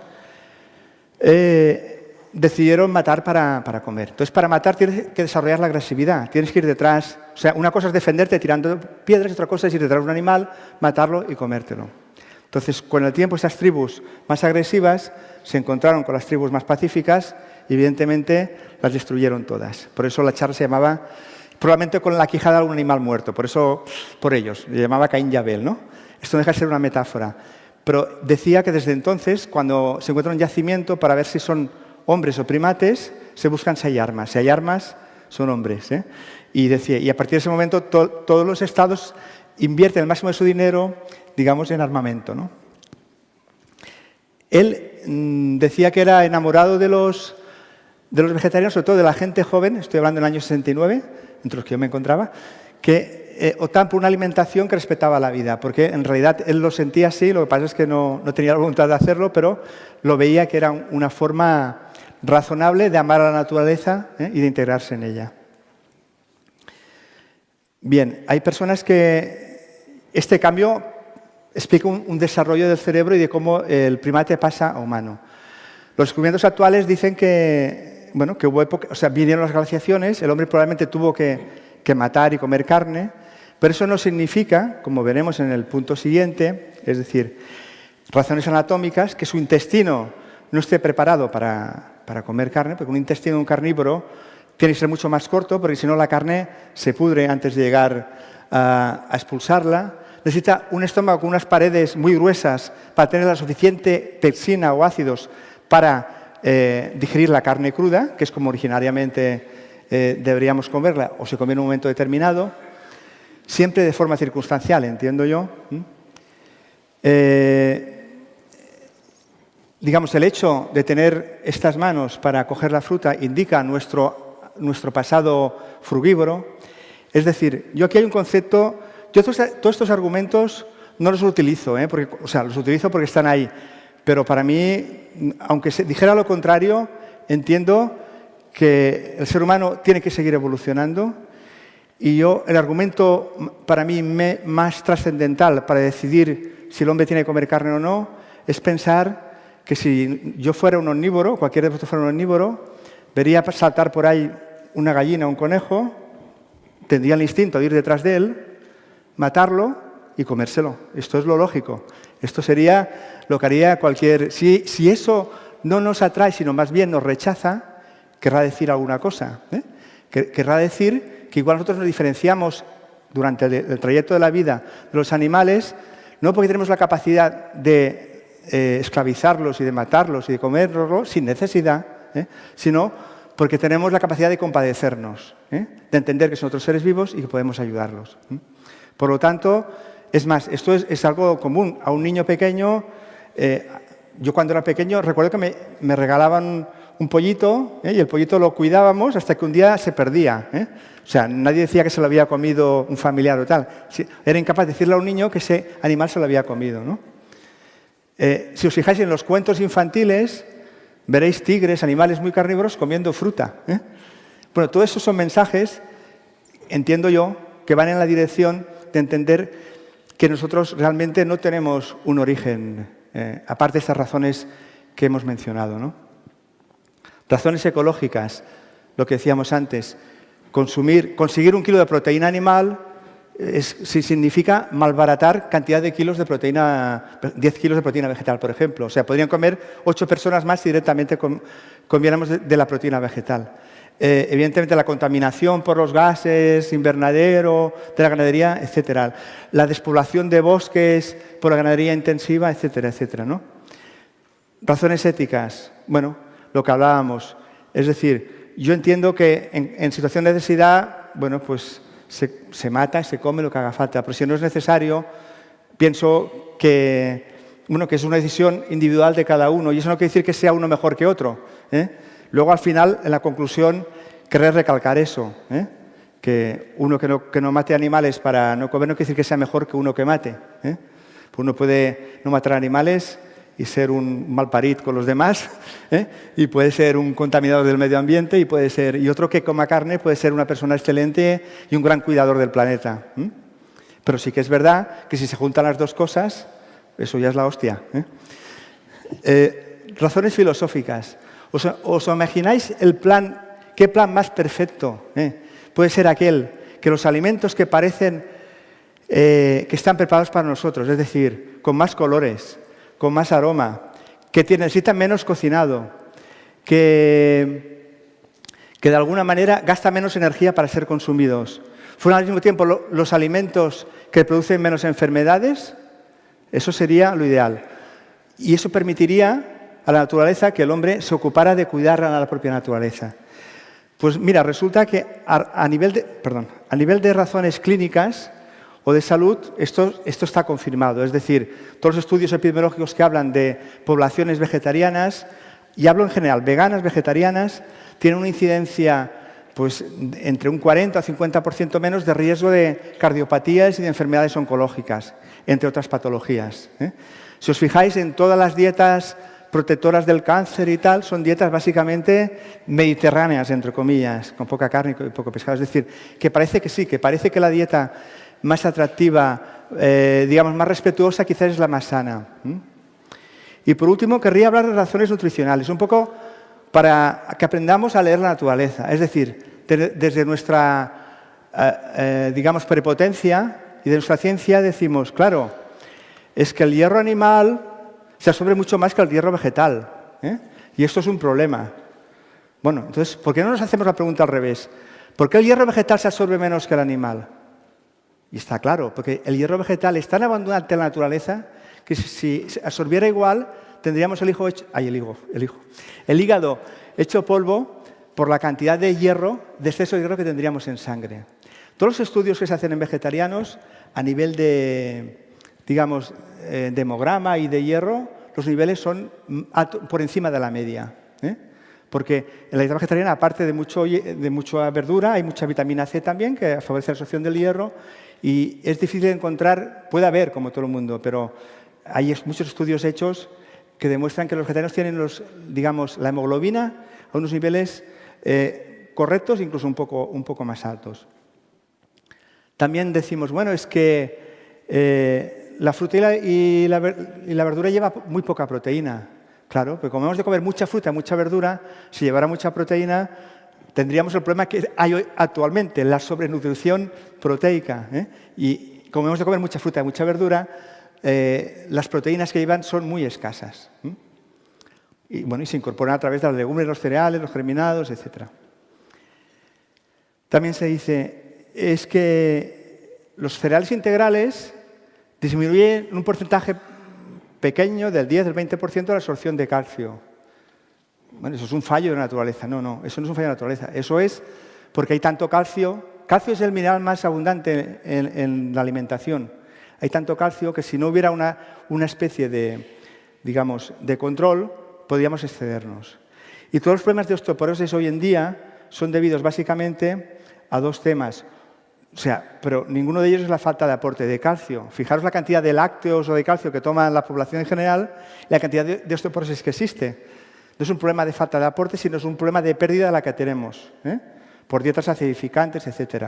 Speaker 2: decidieron matar para comer. Entonces, para matar tienes que desarrollar la agresividad, tienes que ir detrás. O sea, una cosa es defenderte tirando piedras y otra cosa es ir detrás de un animal, matarlo y comértelo. Entonces, con el tiempo, estas tribus más agresivas se encontraron con las tribus más pacíficas y, evidentemente, las destruyeron todas. Por eso la charla se llamaba, probablemente con la quijada de un animal muerto, por ellos, le llamaba Caín y Abel, ¿no? Esto deja de ser una metáfora. Pero decía que desde entonces, cuando se encuentra un yacimiento, para ver si son hombres o primates, se buscan si hay armas. Si hay armas, son hombres. Y decía, y a partir de ese momento, todos los estados invierten el máximo de su dinero, digamos, en armamento, ¿no? Él decía que era enamorado de los vegetarianos, sobre todo de la gente joven, estoy hablando del año 69, entre los que yo me encontraba, que optaban por una alimentación que respetaba la vida, porque en realidad él lo sentía así, lo que pasa es que no tenía la voluntad de hacerlo, pero lo veía que era una forma razonable de amar a la naturaleza y de integrarse en ella. Bien, hay personas que este cambio explica un desarrollo del cerebro y de cómo el primate pasa a humano. Los descubrimientos actuales dicen que hubo época, o sea, vinieron las glaciaciones, el hombre probablemente tuvo que matar y comer carne, pero eso no significa, como veremos en el punto siguiente, es decir, razones anatómicas, que su intestino no esté preparado para comer carne, porque un intestino de un carnívoro tiene que ser mucho más corto, porque si no la carne se pudre antes de llegar a expulsarla. Necesita un estómago con unas paredes muy gruesas para tener la suficiente pepsina o ácidos para digerir la carne cruda, que es como originariamente deberíamos comerla, o se come en un momento determinado, siempre de forma circunstancial, entiendo yo. Digamos, el hecho de tener estas manos para coger la fruta indica nuestro pasado frugívoro. Es decir, yo aquí hay un concepto. Yo todos estos argumentos no los utilizo, los utilizo porque están ahí. Pero para mí, aunque se dijera lo contrario, entiendo que el ser humano tiene que seguir evolucionando. Y el argumento para mí más trascendental para decidir si el hombre tiene que comer carne o no es pensar que si yo fuera un omnívoro, cualquiera de vosotros fuera un omnívoro, vería saltar por ahí una gallina o un conejo, tendría el instinto de ir detrás de él, matarlo y comérselo. Esto es lo lógico. Esto sería lo que haría cualquier... Si eso no nos atrae, sino más bien nos rechaza, querrá decir alguna cosa. Querrá decir que igual nosotros nos diferenciamos durante el trayecto de la vida de los animales, no porque tenemos la capacidad de esclavizarlos y de matarlos y de comerlos sin necesidad, sino porque tenemos la capacidad de compadecernos, de entender que son otros seres vivos y que podemos ayudarlos. Por lo tanto, es más, esto es algo común. A un niño pequeño, yo cuando era pequeño recuerdo que me regalaban un pollito y el pollito lo cuidábamos hasta que un día se perdía. O sea, nadie decía que se lo había comido un familiar o tal. Era incapaz de decirle a un niño que ese animal se lo había comido, ¿no? Si os fijáis en los cuentos infantiles, veréis tigres, animales muy carnívoros comiendo fruta. Bueno, todos esos son mensajes entiendo yo que van en la dirección de entender que nosotros realmente no tenemos un origen, aparte de estas razones que hemos mencionado, ¿no? Razones ecológicas, lo que decíamos antes, conseguir 1 kilo de proteína animal significa malbaratar cantidad de kilos de proteína, 10 kilos de proteína vegetal, por ejemplo. O sea, podrían comer 8 personas más si directamente comiéramos de la proteína vegetal. Evidentemente, la contaminación por los gases, invernadero, de la ganadería, etcétera. La despoblación de bosques por la ganadería intensiva, etcétera, etcétera, ¿no? Razones éticas. Bueno, lo que hablábamos. Es decir, yo entiendo que en situación de necesidad, bueno, pues se mata, se come lo que haga falta. Pero si no es necesario, pienso que, bueno, que es una decisión individual de cada uno. Y eso no quiere decir que sea uno mejor que otro, ¿eh? Luego, al final, en la conclusión, querré recalcar eso, ¿eh? Que uno que no mate animales para no comer no quiere decir que sea mejor que uno que mate, ¿eh? Pues uno puede no matar animales y ser un malparit con los demás, ¿eh? Y puede ser un contaminador del medio ambiente y otro que coma carne puede ser una persona excelente y un gran cuidador del planeta, ¿eh? Pero sí que es verdad que si se juntan las dos cosas, eso ya es la hostia, ¿eh? Razones filosóficas. ¿Os imagináis qué plan más perfecto, puede ser aquel que los alimentos que parecen que están preparados para nosotros, es decir, con más colores, con más aroma, que necesitan menos cocinado, que de alguna manera gastan menos energía para ser consumidos, fueran al mismo tiempo los alimentos que producen menos enfermedades? Eso sería lo ideal. Y eso permitiría a la naturaleza que el hombre se ocupara de cuidar a la propia naturaleza. Pues mira, resulta que a nivel de razones clínicas o de salud, esto está confirmado. Es decir, todos los estudios epidemiológicos que hablan de poblaciones vegetarianas, y hablo en general, veganas, vegetarianas, tienen una incidencia pues, entre un 40 o 50% menos de riesgo de cardiopatías y de enfermedades oncológicas, entre otras patologías, ¿eh? Si os fijáis en todas las dietas protectoras del cáncer y tal, son dietas básicamente mediterráneas, entre comillas, con poca carne y poco pescado. Es decir, que parece que la dieta más atractiva, digamos, más respetuosa, quizás es la más sana. Y por último, querría hablar de razones nutricionales, un poco para que aprendamos a leer la naturaleza. Es decir, desde nuestra, digamos, prepotencia y de nuestra ciencia decimos, claro, es que el hierro animal se absorbe mucho más que el hierro vegetal, ¿eh? Y esto es un problema. Bueno, entonces, ¿por qué no nos hacemos la pregunta al revés? ¿Por qué el hierro vegetal se absorbe menos que el animal? Y está claro, porque el hierro vegetal es tan abundante en la naturaleza que si se absorbiera igual, tendríamos el hígado hecho polvo por la cantidad de exceso de hierro que tendríamos en sangre. Todos los estudios que se hacen en vegetarianos a nivel de, digamos, de hemograma y de hierro, los niveles son por encima de la media, ¿eh? Porque en la dieta vegetariana, aparte de mucha verdura, hay mucha vitamina C también, que favorece la absorción del hierro, y es difícil de encontrar, puede haber, como todo el mundo, pero hay muchos estudios hechos que demuestran que los vegetarianos tienen la hemoglobina a unos niveles correctos, incluso un poco más altos. También decimos, bueno, es que la fruta y la verdura lleva muy poca proteína. Claro, porque como hemos de comer mucha fruta, mucha verdura, si llevara mucha proteína, tendríamos el problema que hay hoy actualmente, la sobrenutrición proteica, ¿eh? Y como hemos de comer mucha fruta y mucha verdura, las proteínas que llevan son muy escasas, ¿eh? Y bueno, y se incorporan a través de las legumbres, los cereales, los germinados, etc. También se dice, es que los cereales integrales disminuye en un porcentaje pequeño del 10, del 20% la absorción de calcio. Bueno, eso es un fallo de la naturaleza. No, eso no es un fallo de la naturaleza. Eso es porque hay tanto calcio. Calcio es el mineral más abundante en la alimentación. Hay tanto calcio que si no hubiera una especie de, digamos, de control, podríamos excedernos. Y todos los problemas de osteoporosis hoy en día son debidos básicamente a dos temas. O sea, pero ninguno de ellos es la falta de aporte de calcio. Fijaros la cantidad de lácteos o de calcio que toma la población en general y la cantidad de osteoporosis que existe. No es un problema de falta de aporte, sino es un problema de pérdida de la que tenemos, ¿eh? por dietas acidificantes, etc.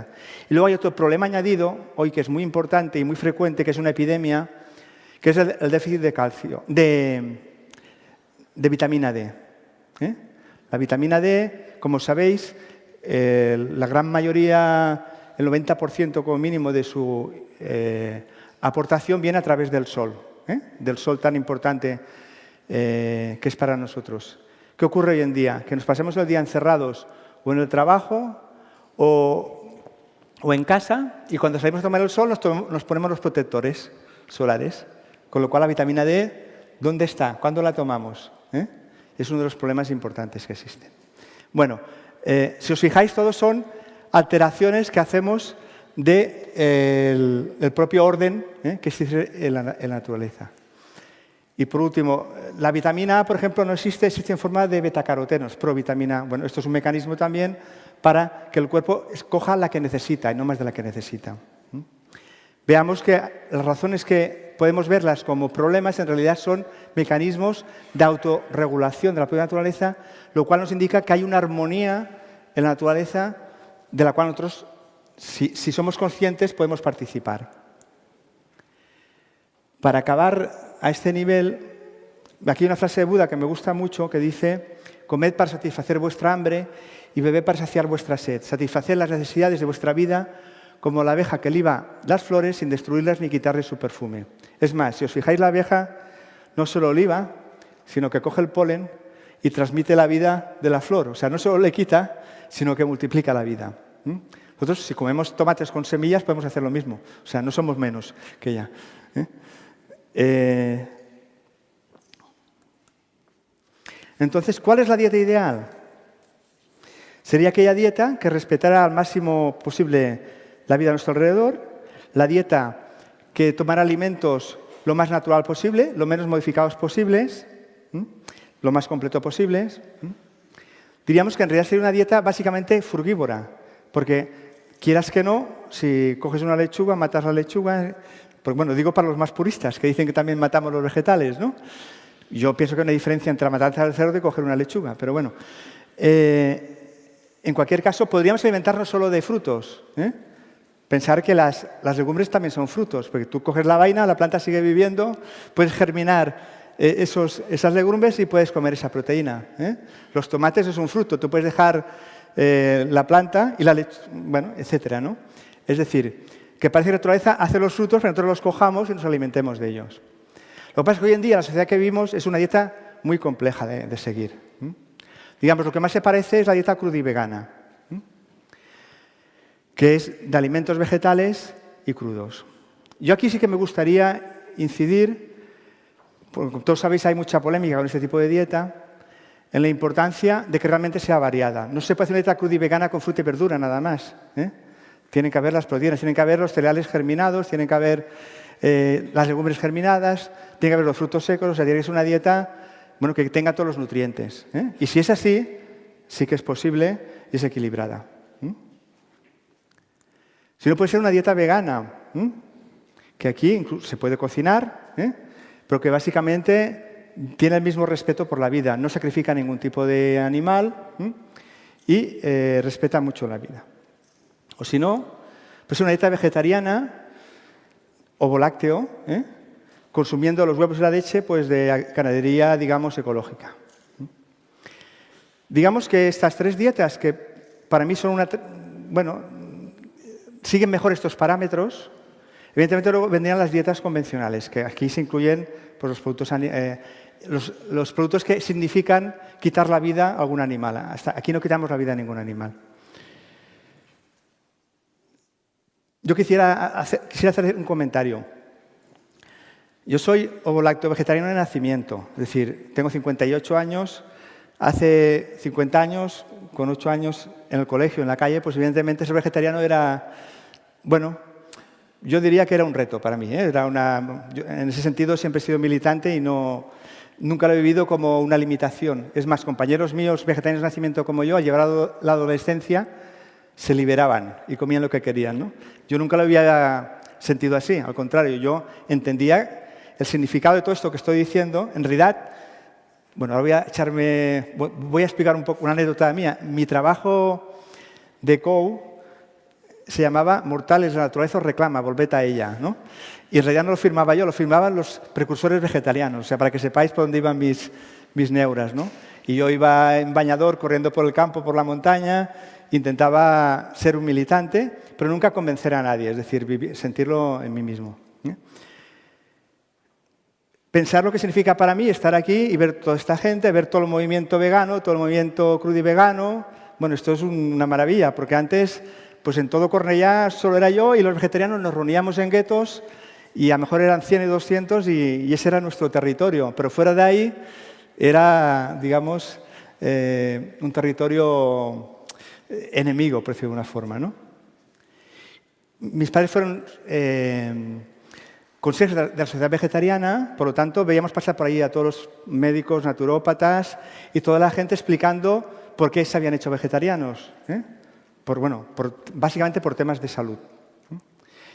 Speaker 2: Y luego hay otro problema añadido, hoy que es muy importante y muy frecuente, que es una epidemia, que es el déficit de calcio, de vitamina D. La vitamina D, como sabéis, la gran mayoría, el 90% como mínimo de su aportación viene a través del sol, del sol tan importante que es para nosotros. ¿Qué ocurre hoy en día? Que nos pasemos el día encerrados o en el trabajo o en casa, y cuando salimos a tomar el sol nos ponemos los protectores solares. Con lo cual la vitamina D, ¿dónde está? ¿Cuándo la tomamos? Es uno de los problemas importantes que existen. Bueno, si os fijáis, todos son alteraciones que hacemos del propio orden que existe en la naturaleza. Y por último, la vitamina A, por ejemplo, no existe en forma de betacarotenos, provitamina. Bueno, esto es un mecanismo también para que el cuerpo escoja la que necesita y no más de la que necesita. Veamos que las razones que podemos verlas como problemas en realidad son mecanismos de autorregulación de la propia naturaleza, lo cual nos indica que hay una armonía en la naturaleza de la cual nosotros, si somos conscientes, podemos participar. Para acabar a este nivel, aquí hay una frase de Buda que me gusta mucho que dice: comed para satisfacer vuestra hambre y bebed para saciar vuestra sed. Satisfaced las necesidades de vuestra vida como la abeja que liba las flores sin destruirlas ni quitarles su perfume. Es más, si os fijáis, la abeja no solo liba, sino que coge el polen y transmite la vida de la flor. O sea, no solo le quita, sino que multiplica la vida. Nosotros, si comemos tomates con semillas, podemos hacer lo mismo. O sea, no somos menos que ella. Entonces, ¿cuál es la dieta ideal? Sería aquella dieta que respetara al máximo posible la vida a nuestro alrededor, la dieta que tomara alimentos lo más natural posible, lo menos modificados posibles, lo más completo posibles. Diríamos que en realidad sería una dieta básicamente frugívora, porque quieras que no, si coges una lechuga, matas la lechuga. Pues bueno, digo para los más puristas, que dicen que también matamos los vegetales, ¿no? Yo pienso que hay una diferencia entre matar al cerdo y coger una lechuga, pero bueno. En cualquier caso, podríamos alimentarnos solo de frutos. Pensar que las legumbres también son frutos, porque tú coges la vaina, la planta sigue viviendo, puedes germinar esas legumbres y puedes comer esa proteína. Los tomates es un fruto, tú puedes dejar la planta y la leche, bueno, etcétera, ¿no? Es decir, que parece que la naturaleza hace los frutos, pero nosotros los cojamos y nos alimentemos de ellos. Lo que pasa es que hoy en día la sociedad que vivimos es una dieta muy compleja de seguir. Digamos, lo que más se parece es la dieta crudivegana, que es de alimentos vegetales y crudos. Yo aquí sí que me gustaría incidir, porque como todos sabéis hay mucha polémica con este tipo de dieta, en la importancia de que realmente sea variada. No se puede hacer una dieta crudivegana con fruta y verdura nada más. Tienen que haber las proteínas, tienen que haber los cereales germinados, tienen que haber las legumbres germinadas, tienen que haber los frutos secos, o sea, tiene que ser una dieta que tenga todos los nutrientes. Y si es así, sí que es posible y es equilibrada. Si no, puede ser una dieta vegana, que aquí incluso se puede cocinar, pero que básicamente tiene el mismo respeto por la vida, no sacrifica ningún tipo de animal y respeta mucho la vida. O si no, pues una dieta vegetariana, ovo-lácteo, consumiendo los huevos y la leche pues de ganadería, digamos, ecológica. Digamos que estas tres dietas, que para mí son siguen mejor estos parámetros. Evidentemente luego vendrían las dietas convencionales, que aquí se incluyen pues, los productos que significan quitar la vida a algún animal. Hasta aquí no quitamos la vida a ningún animal. Yo quisiera hacer un comentario. Yo soy ovo-lácteo vegetariano de nacimiento, es decir, tengo 58 años. Hace 50 años, con 8 años en el colegio, en la calle, pues evidentemente ser vegetariano era, yo diría que era un reto para mí. Yo, en ese sentido siempre he sido militante y nunca lo he vivido como una limitación. Es más, compañeros míos vegetarianos de nacimiento como yo, al llevar la adolescencia, se liberaban y comían lo que querían, ¿no? Yo nunca lo había sentido así, al contrario, yo entendía el significado de todo esto que estoy diciendo. En realidad, ahora voy a explicar un poco una anécdota mía. Mi trabajo de Coe se llamaba Mortales, la naturaleza os reclama, volved a ella, ¿no? Y en realidad no lo firmaba yo, lo firmaban los precursores vegetarianos, o sea, para que sepáis por dónde iban mis neuras, ¿no? Y yo iba en bañador, corriendo por el campo, por la montaña, intentaba ser un militante, pero nunca convencer a nadie, es decir, sentirlo en mí mismo. Pensar lo que significa para mí estar aquí y ver toda esta gente, ver todo el movimiento vegano, todo el movimiento crudivegano. Bueno, esto es una maravilla, porque antes, pues en todo Cornellá solo era yo y los vegetarianos nos reuníamos en guetos y a lo mejor eran 100 y 200 y ese era nuestro territorio. Pero fuera de ahí era, digamos, un territorio enemigo, por decirlo de alguna forma, ¿no? Mis padres fueron consejos de la sociedad vegetariana, por lo tanto, veíamos pasar por ahí a todos los médicos, naturópatas y toda la gente explicando por qué se habían hecho vegetarianos, básicamente por temas de salud.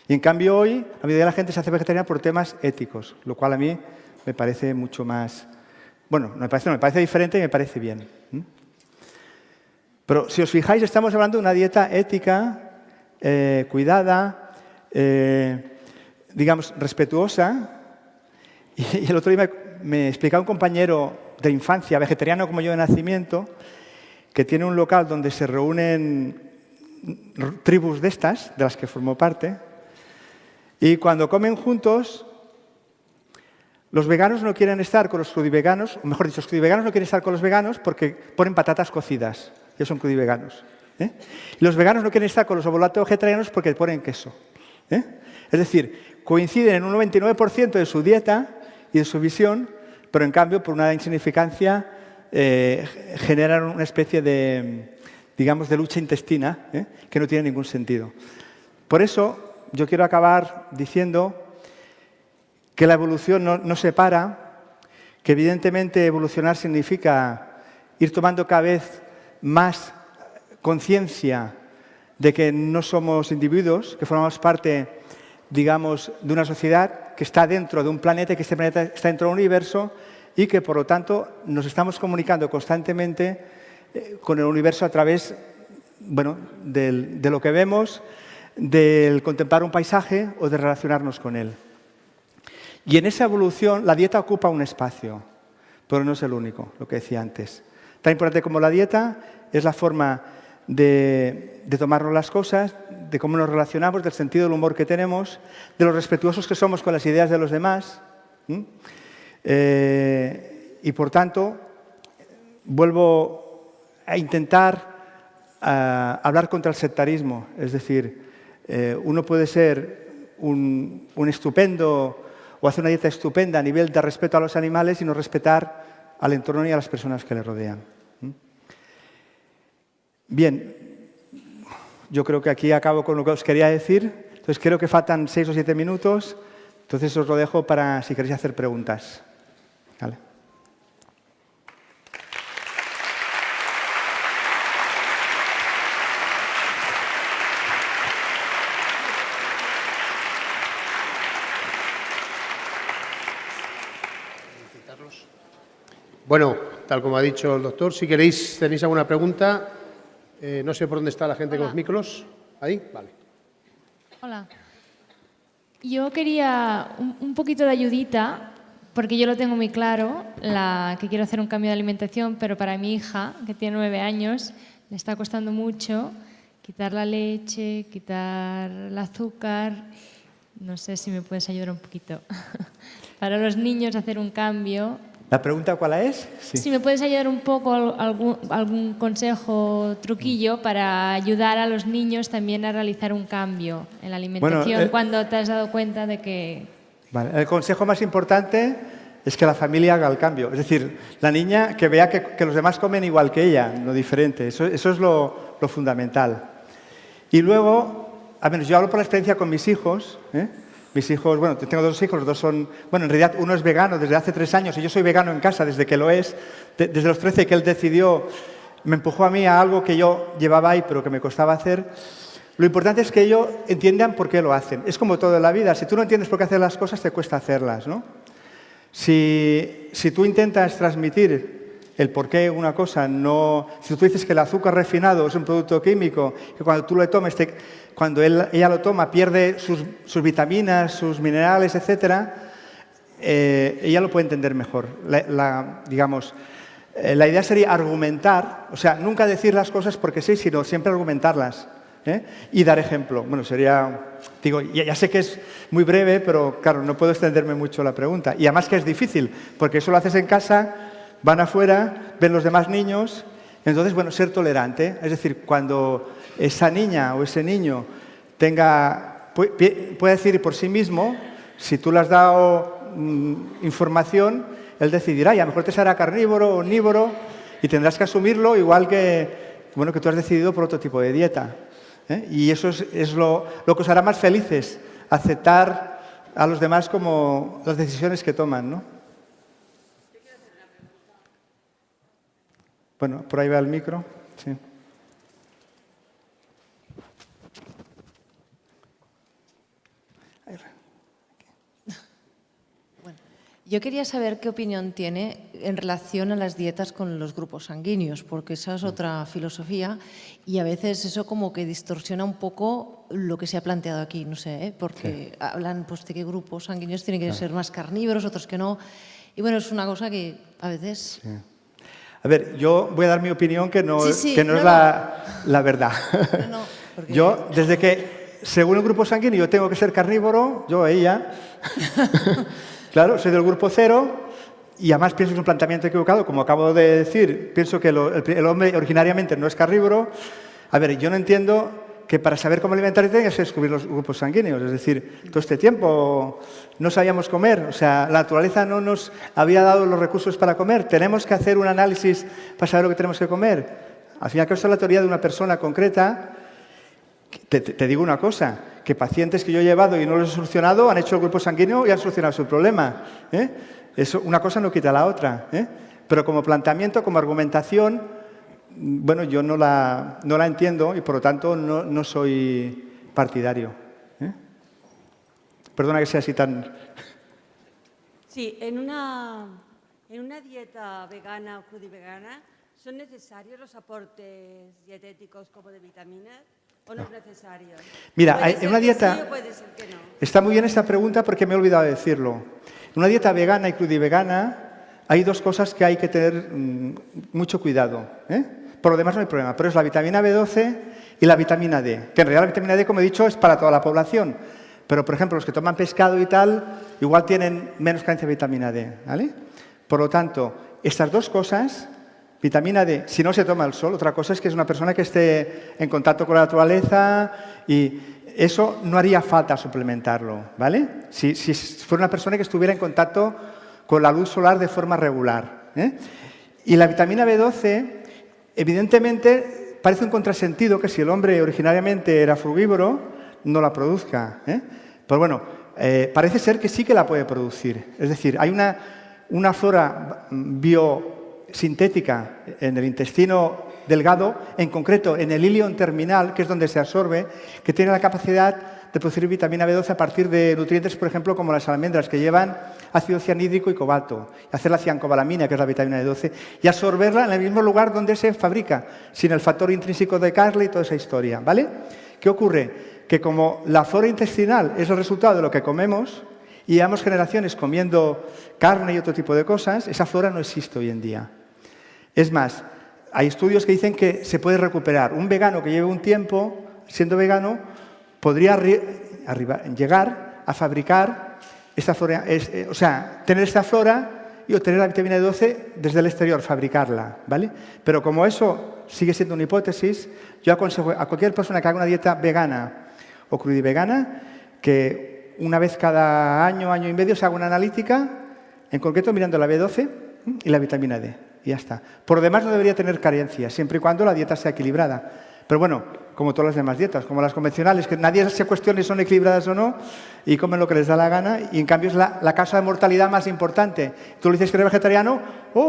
Speaker 2: Y en cambio hoy, la mayoría de la gente se hace vegetariana por temas éticos, lo cual a mí me parece mucho más... Bueno, me parece diferente y me parece bien. Pero si os fijáis, estamos hablando de una dieta ética, cuidada, digamos, respetuosa. Y el otro día me explicaba un compañero de infancia, vegetariano como yo de nacimiento, que tiene un local donde se reúnen tribus de estas, de las que formo parte, y cuando comen juntos, los veganos no quieren estar con los crudiveganos, o mejor dicho, los crudiveganos no quieren estar con los veganos porque ponen patatas cocidas, ellos son crudiveganos. Y los veganos no quieren estar con los ovo-lacto-vegetarianos porque ponen queso. Es decir, coinciden en un 99% de su dieta y de su visión, pero en cambio, por una insignificancia, generan una especie de, digamos, de lucha intestina que no tiene ningún sentido. Por eso, yo quiero acabar diciendo que la evolución no se para, que evidentemente evolucionar significa ir tomando cada vez más conciencia de que no somos individuos, que formamos parte, digamos, de una sociedad que está dentro de un planeta, que este planeta está dentro de un universo y que, por lo tanto, nos estamos comunicando constantemente con el universo a través, bueno, de lo que vemos, del contemplar un paisaje o de relacionarnos con él. Y en esa evolución la dieta ocupa un espacio, pero no es el único, lo que decía antes. Tan importante como la dieta es la forma de tomarnos las cosas, de cómo nos relacionamos, del sentido del humor que tenemos, de los respetuosos que somos con las ideas de los demás. Y por tanto, vuelvo a intentar hablar contra el sectarismo. Es decir, uno puede ser un estupendo o hacer una dieta estupenda a nivel de respeto a los animales y no respetar al entorno y a las personas que le rodean. Bien, yo creo que aquí acabo con lo que os quería decir. Entonces creo que faltan 6 o 7 minutos. Entonces os lo dejo para si queréis hacer preguntas. ¿Vale?
Speaker 1: Bueno, tal como ha dicho el doctor, si queréis, tenéis alguna pregunta. No sé por dónde está la gente con los micros. ¿Ahí? Vale.
Speaker 3: Hola. Yo quería un poquito de ayudita, porque yo lo tengo muy claro, que quiero hacer un cambio de alimentación, pero para mi hija, que tiene 9 años, le está costando mucho quitar la leche, quitar el azúcar. No sé si me puedes ayudar un poquito. Para los niños hacer un cambio.
Speaker 2: ¿La pregunta cuál es? Sí.
Speaker 3: Si me puedes ayudar un poco, algún consejo, truquillo para ayudar a los niños también a realizar un cambio en la alimentación cuando te has dado cuenta de que...
Speaker 2: Vale. El consejo más importante es que la familia haga el cambio. Es decir, la niña que vea que los demás comen igual que ella, no diferente. Eso es lo fundamental. Y luego, a ver, yo hablo por la experiencia con mis hijos, Mis hijos, bueno, tengo 2 hijos, los 2 son... Bueno, en realidad uno es vegano desde hace 3 años y yo soy vegano en casa desde que lo es. Desde los 13 que él decidió, me empujó a mí a algo que yo llevaba ahí pero que me costaba hacer. Lo importante es que ellos entiendan por qué lo hacen. Es como todo en la vida. Si tú no entiendes por qué hacer las cosas, te cuesta hacerlas, ¿no? Si tú intentas transmitir el por qué una cosa no... Si tú dices que el azúcar refinado es un producto químico, que cuando tú lo tomes, cuando ella lo toma, pierde sus vitaminas, sus minerales, etcétera, ella lo puede entender mejor. Digamos, la idea sería argumentar, o sea, nunca decir las cosas porque sí, sino siempre argumentarlas. Y dar ejemplo. Bueno, sería... Digo, ya sé que es muy breve, pero claro, no puedo extenderme mucho la pregunta. Y además que es difícil, porque eso lo haces en casa, van afuera, ven los demás niños. Entonces, bueno, ser tolerante. Es decir, cuando esa niña o ese niño puede decir por sí mismo, si tú le has dado información, él decidirá, y a lo mejor te será carnívoro o omnívoro, y tendrás que asumirlo, igual que, bueno, que tú has decidido por otro tipo de dieta. Y eso es lo que os hará más felices, aceptar a los demás como las decisiones que toman, ¿no? Bueno, por ahí va el micro. Sí.
Speaker 4: Yo quería saber qué opinión tiene en relación a las dietas con los grupos sanguíneos, porque esa es otra filosofía y a veces eso como que distorsiona un poco lo que se ha planteado aquí, no sé, porque hablan pues, de que grupos sanguíneos tienen que ser más carnívoros, otros que no. Y bueno, es una cosa que a veces...
Speaker 2: Sí. A ver, yo voy a dar mi opinión que no es la verdad. Porque... Yo, desde que, según el grupo sanguíneo, yo tengo que ser carnívoro, ella... Claro, soy del grupo 0 y además pienso que es un planteamiento equivocado. Como acabo de decir, pienso que el hombre originariamente no es carnívoro. A ver, yo no entiendo que para saber cómo alimentarte tengas que descubrir los grupos sanguíneos. Es decir, todo este tiempo no sabíamos comer. O sea, la naturaleza no nos había dado los recursos para comer. Tenemos que hacer un análisis para saber lo que tenemos que comer. Al final, esto es la teoría de una persona concreta. Te digo una cosa, que pacientes que yo he llevado y no los he solucionado han hecho el grupo sanguíneo y han solucionado su problema. Eso, una cosa no quita la otra. Pero como planteamiento, como argumentación, bueno, yo no la entiendo y por lo tanto no soy partidario. Perdona que sea así tan...
Speaker 5: Sí, en una dieta vegana o crudivegana, ¿son necesarios los aportes dietéticos como de vitaminas? ¿O no es necesario?
Speaker 2: Mira, en una dieta...
Speaker 5: Sí, o puede ser que no.
Speaker 2: Está muy bien esta pregunta porque me he olvidado de decirlo. En una dieta vegana y crudivegana hay dos cosas que hay que tener mucho cuidado. Por lo demás no hay problema, pero es la vitamina B12 y la vitamina D. Que en realidad la vitamina D, como he dicho, es para toda la población. Pero, por ejemplo, los que toman pescado y tal, igual tienen menos carencia de vitamina D. ¿Vale? Por lo tanto, estas dos cosas... Vitamina D, si no se toma el sol, otra cosa es que es una persona que esté en contacto con la naturaleza y eso no haría falta suplementarlo, ¿vale? Si fuera una persona que estuviera en contacto con la luz solar de forma regular. Y la vitamina B12, evidentemente, parece un contrasentido que si el hombre originariamente era frugívoro, no la produzca. Pero bueno, parece ser que sí que la puede producir. Es decir, hay una flora sintética en el intestino delgado, en concreto en el ilion terminal, que es donde se absorbe, que tiene la capacidad de producir vitamina B12 a partir de nutrientes, por ejemplo, como las almendras, que llevan ácido cianhídrico y cobalto, y hacer la ciancobalamina, que es la vitamina B12, y absorberla en el mismo lugar donde se fabrica, sin el factor intrínseco de Carle y toda esa historia, ¿vale? ¿Qué ocurre? Que como la flora intestinal es el resultado de lo que comemos, y llevamos generaciones comiendo carne y otro tipo de cosas, esa flora no existe hoy en día. Es más, hay estudios que dicen que se puede recuperar. Un vegano que lleve un tiempo siendo vegano podría llegar a fabricar esta flora, o sea, tener esta flora y obtener la vitamina D12 desde el exterior, fabricarla, ¿vale? Pero como eso sigue siendo una hipótesis, yo aconsejo a cualquier persona que haga una dieta vegana o crudivegana que una vez cada año, año y medio se haga una analítica, en concreto mirando la B12 y la vitamina D. Y ya está. Por lo demás no debería tener carencias, siempre y cuando la dieta sea equilibrada. Pero bueno, como todas las demás dietas, como las convencionales, que nadie se cuestione si son equilibradas o no, y comen lo que les da la gana, y en cambio es la causa de mortalidad más importante. Tú le dices que eres vegetariano,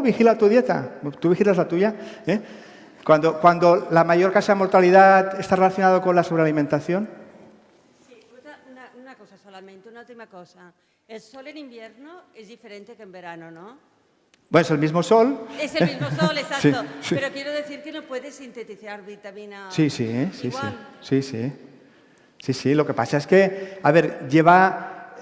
Speaker 2: vigila tu dieta, tú vigilas la tuya. Cuando la mayor causa de mortalidad está relacionada con la sobrealimentación.
Speaker 5: Sí, una cosa solamente, una última cosa. El sol en invierno es diferente que en verano, ¿no?
Speaker 2: Bueno, es el mismo sol.
Speaker 5: Es el mismo sol, exacto.
Speaker 2: Sí, sí.
Speaker 5: Pero quiero decir que no puede sintetizar vitamina
Speaker 2: Sí, sí, sí,
Speaker 5: igual.
Speaker 2: sí, sí. Sí, sí, lo que pasa es que, a ver, lleva,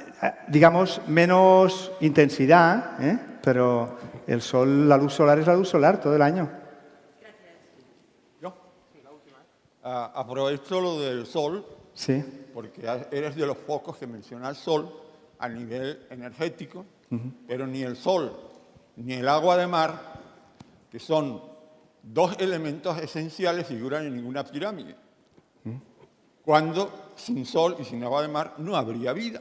Speaker 2: digamos, menos intensidad, ¿eh? Pero el sol, la luz solar es la luz solar todo el año.
Speaker 6: ¿Yo? Aprovecho lo del sol,
Speaker 2: Sí.
Speaker 6: porque eres de los pocos que menciona el sol a nivel energético, pero ni el sol ni el agua de mar, que son dos elementos esenciales, figuran en ninguna pirámide. Cuando sin sol y sin agua de mar no habría vida.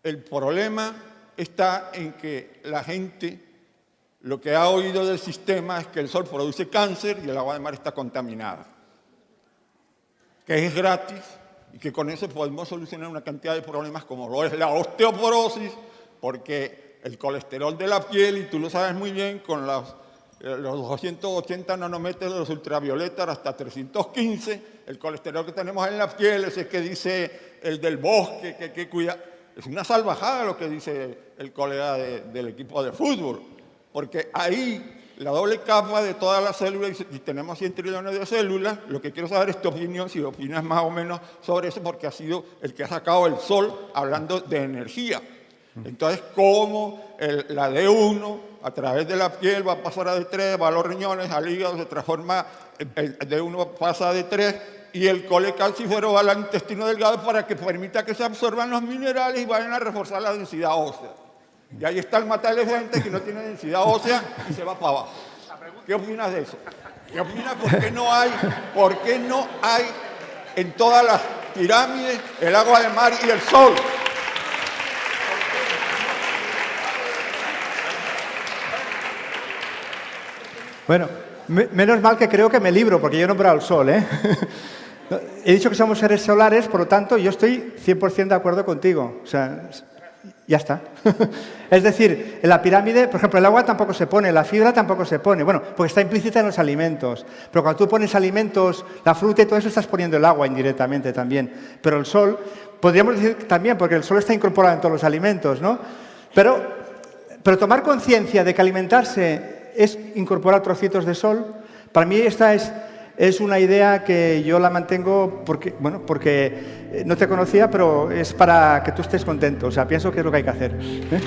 Speaker 6: El problema está en que la gente lo que ha oído del sistema es que el sol produce cáncer y el agua de mar está contaminada, que es gratis y que con eso podemos solucionar una cantidad de problemas como lo es la osteoporosis, porque el colesterol de la piel, y tú lo sabes muy bien, con los 280 nanómetros de los ultravioletas hasta 315, el colesterol que tenemos en la piel, ese que dice el del bosque, que cuida, es una salvajada lo que dice el colega del equipo de fútbol, porque ahí la doble capa de todas las células, y tenemos 100 trillones de células, lo que quiero saber es tu opinión, si opinas más o menos sobre eso, porque ha sido el que ha sacado el sol hablando de energía. Entonces, ¿cómo la D1 a través de la piel va a pasar a D3, va a los riñones, al hígado, se transforma, el D1 pasa a D3 y el colecalcífero va al intestino delgado para que permita que se absorban los minerales y vayan a reforzar la densidad ósea? Y ahí está el mataelefante que no tiene densidad ósea y se va para abajo. ¿Qué opinas de eso? ¿Qué opinas? ¿Por qué no hay en todas las pirámides el agua de mar y el sol?
Speaker 2: Bueno, menos mal que creo que me libro, porque yo he nombrado el sol, ¿eh? He dicho que somos seres solares, por lo tanto, yo estoy 100% de acuerdo contigo. O sea, ya está. Es decir, en la pirámide, por ejemplo, el agua tampoco se pone, la fibra tampoco se pone. Bueno, porque está implícita en los alimentos. Pero cuando tú pones alimentos, la fruta y todo eso, estás poniendo el agua indirectamente también. Pero el sol, podríamos decir también, porque el sol está incorporado en todos los alimentos, ¿no? Pero tomar conciencia de que alimentarse es incorporar trocitos de sol, para mí esta es una idea que yo la mantengo porque no te conocía, pero es para que tú estés contento. O sea, pienso que es lo que hay que hacer, ¿eh?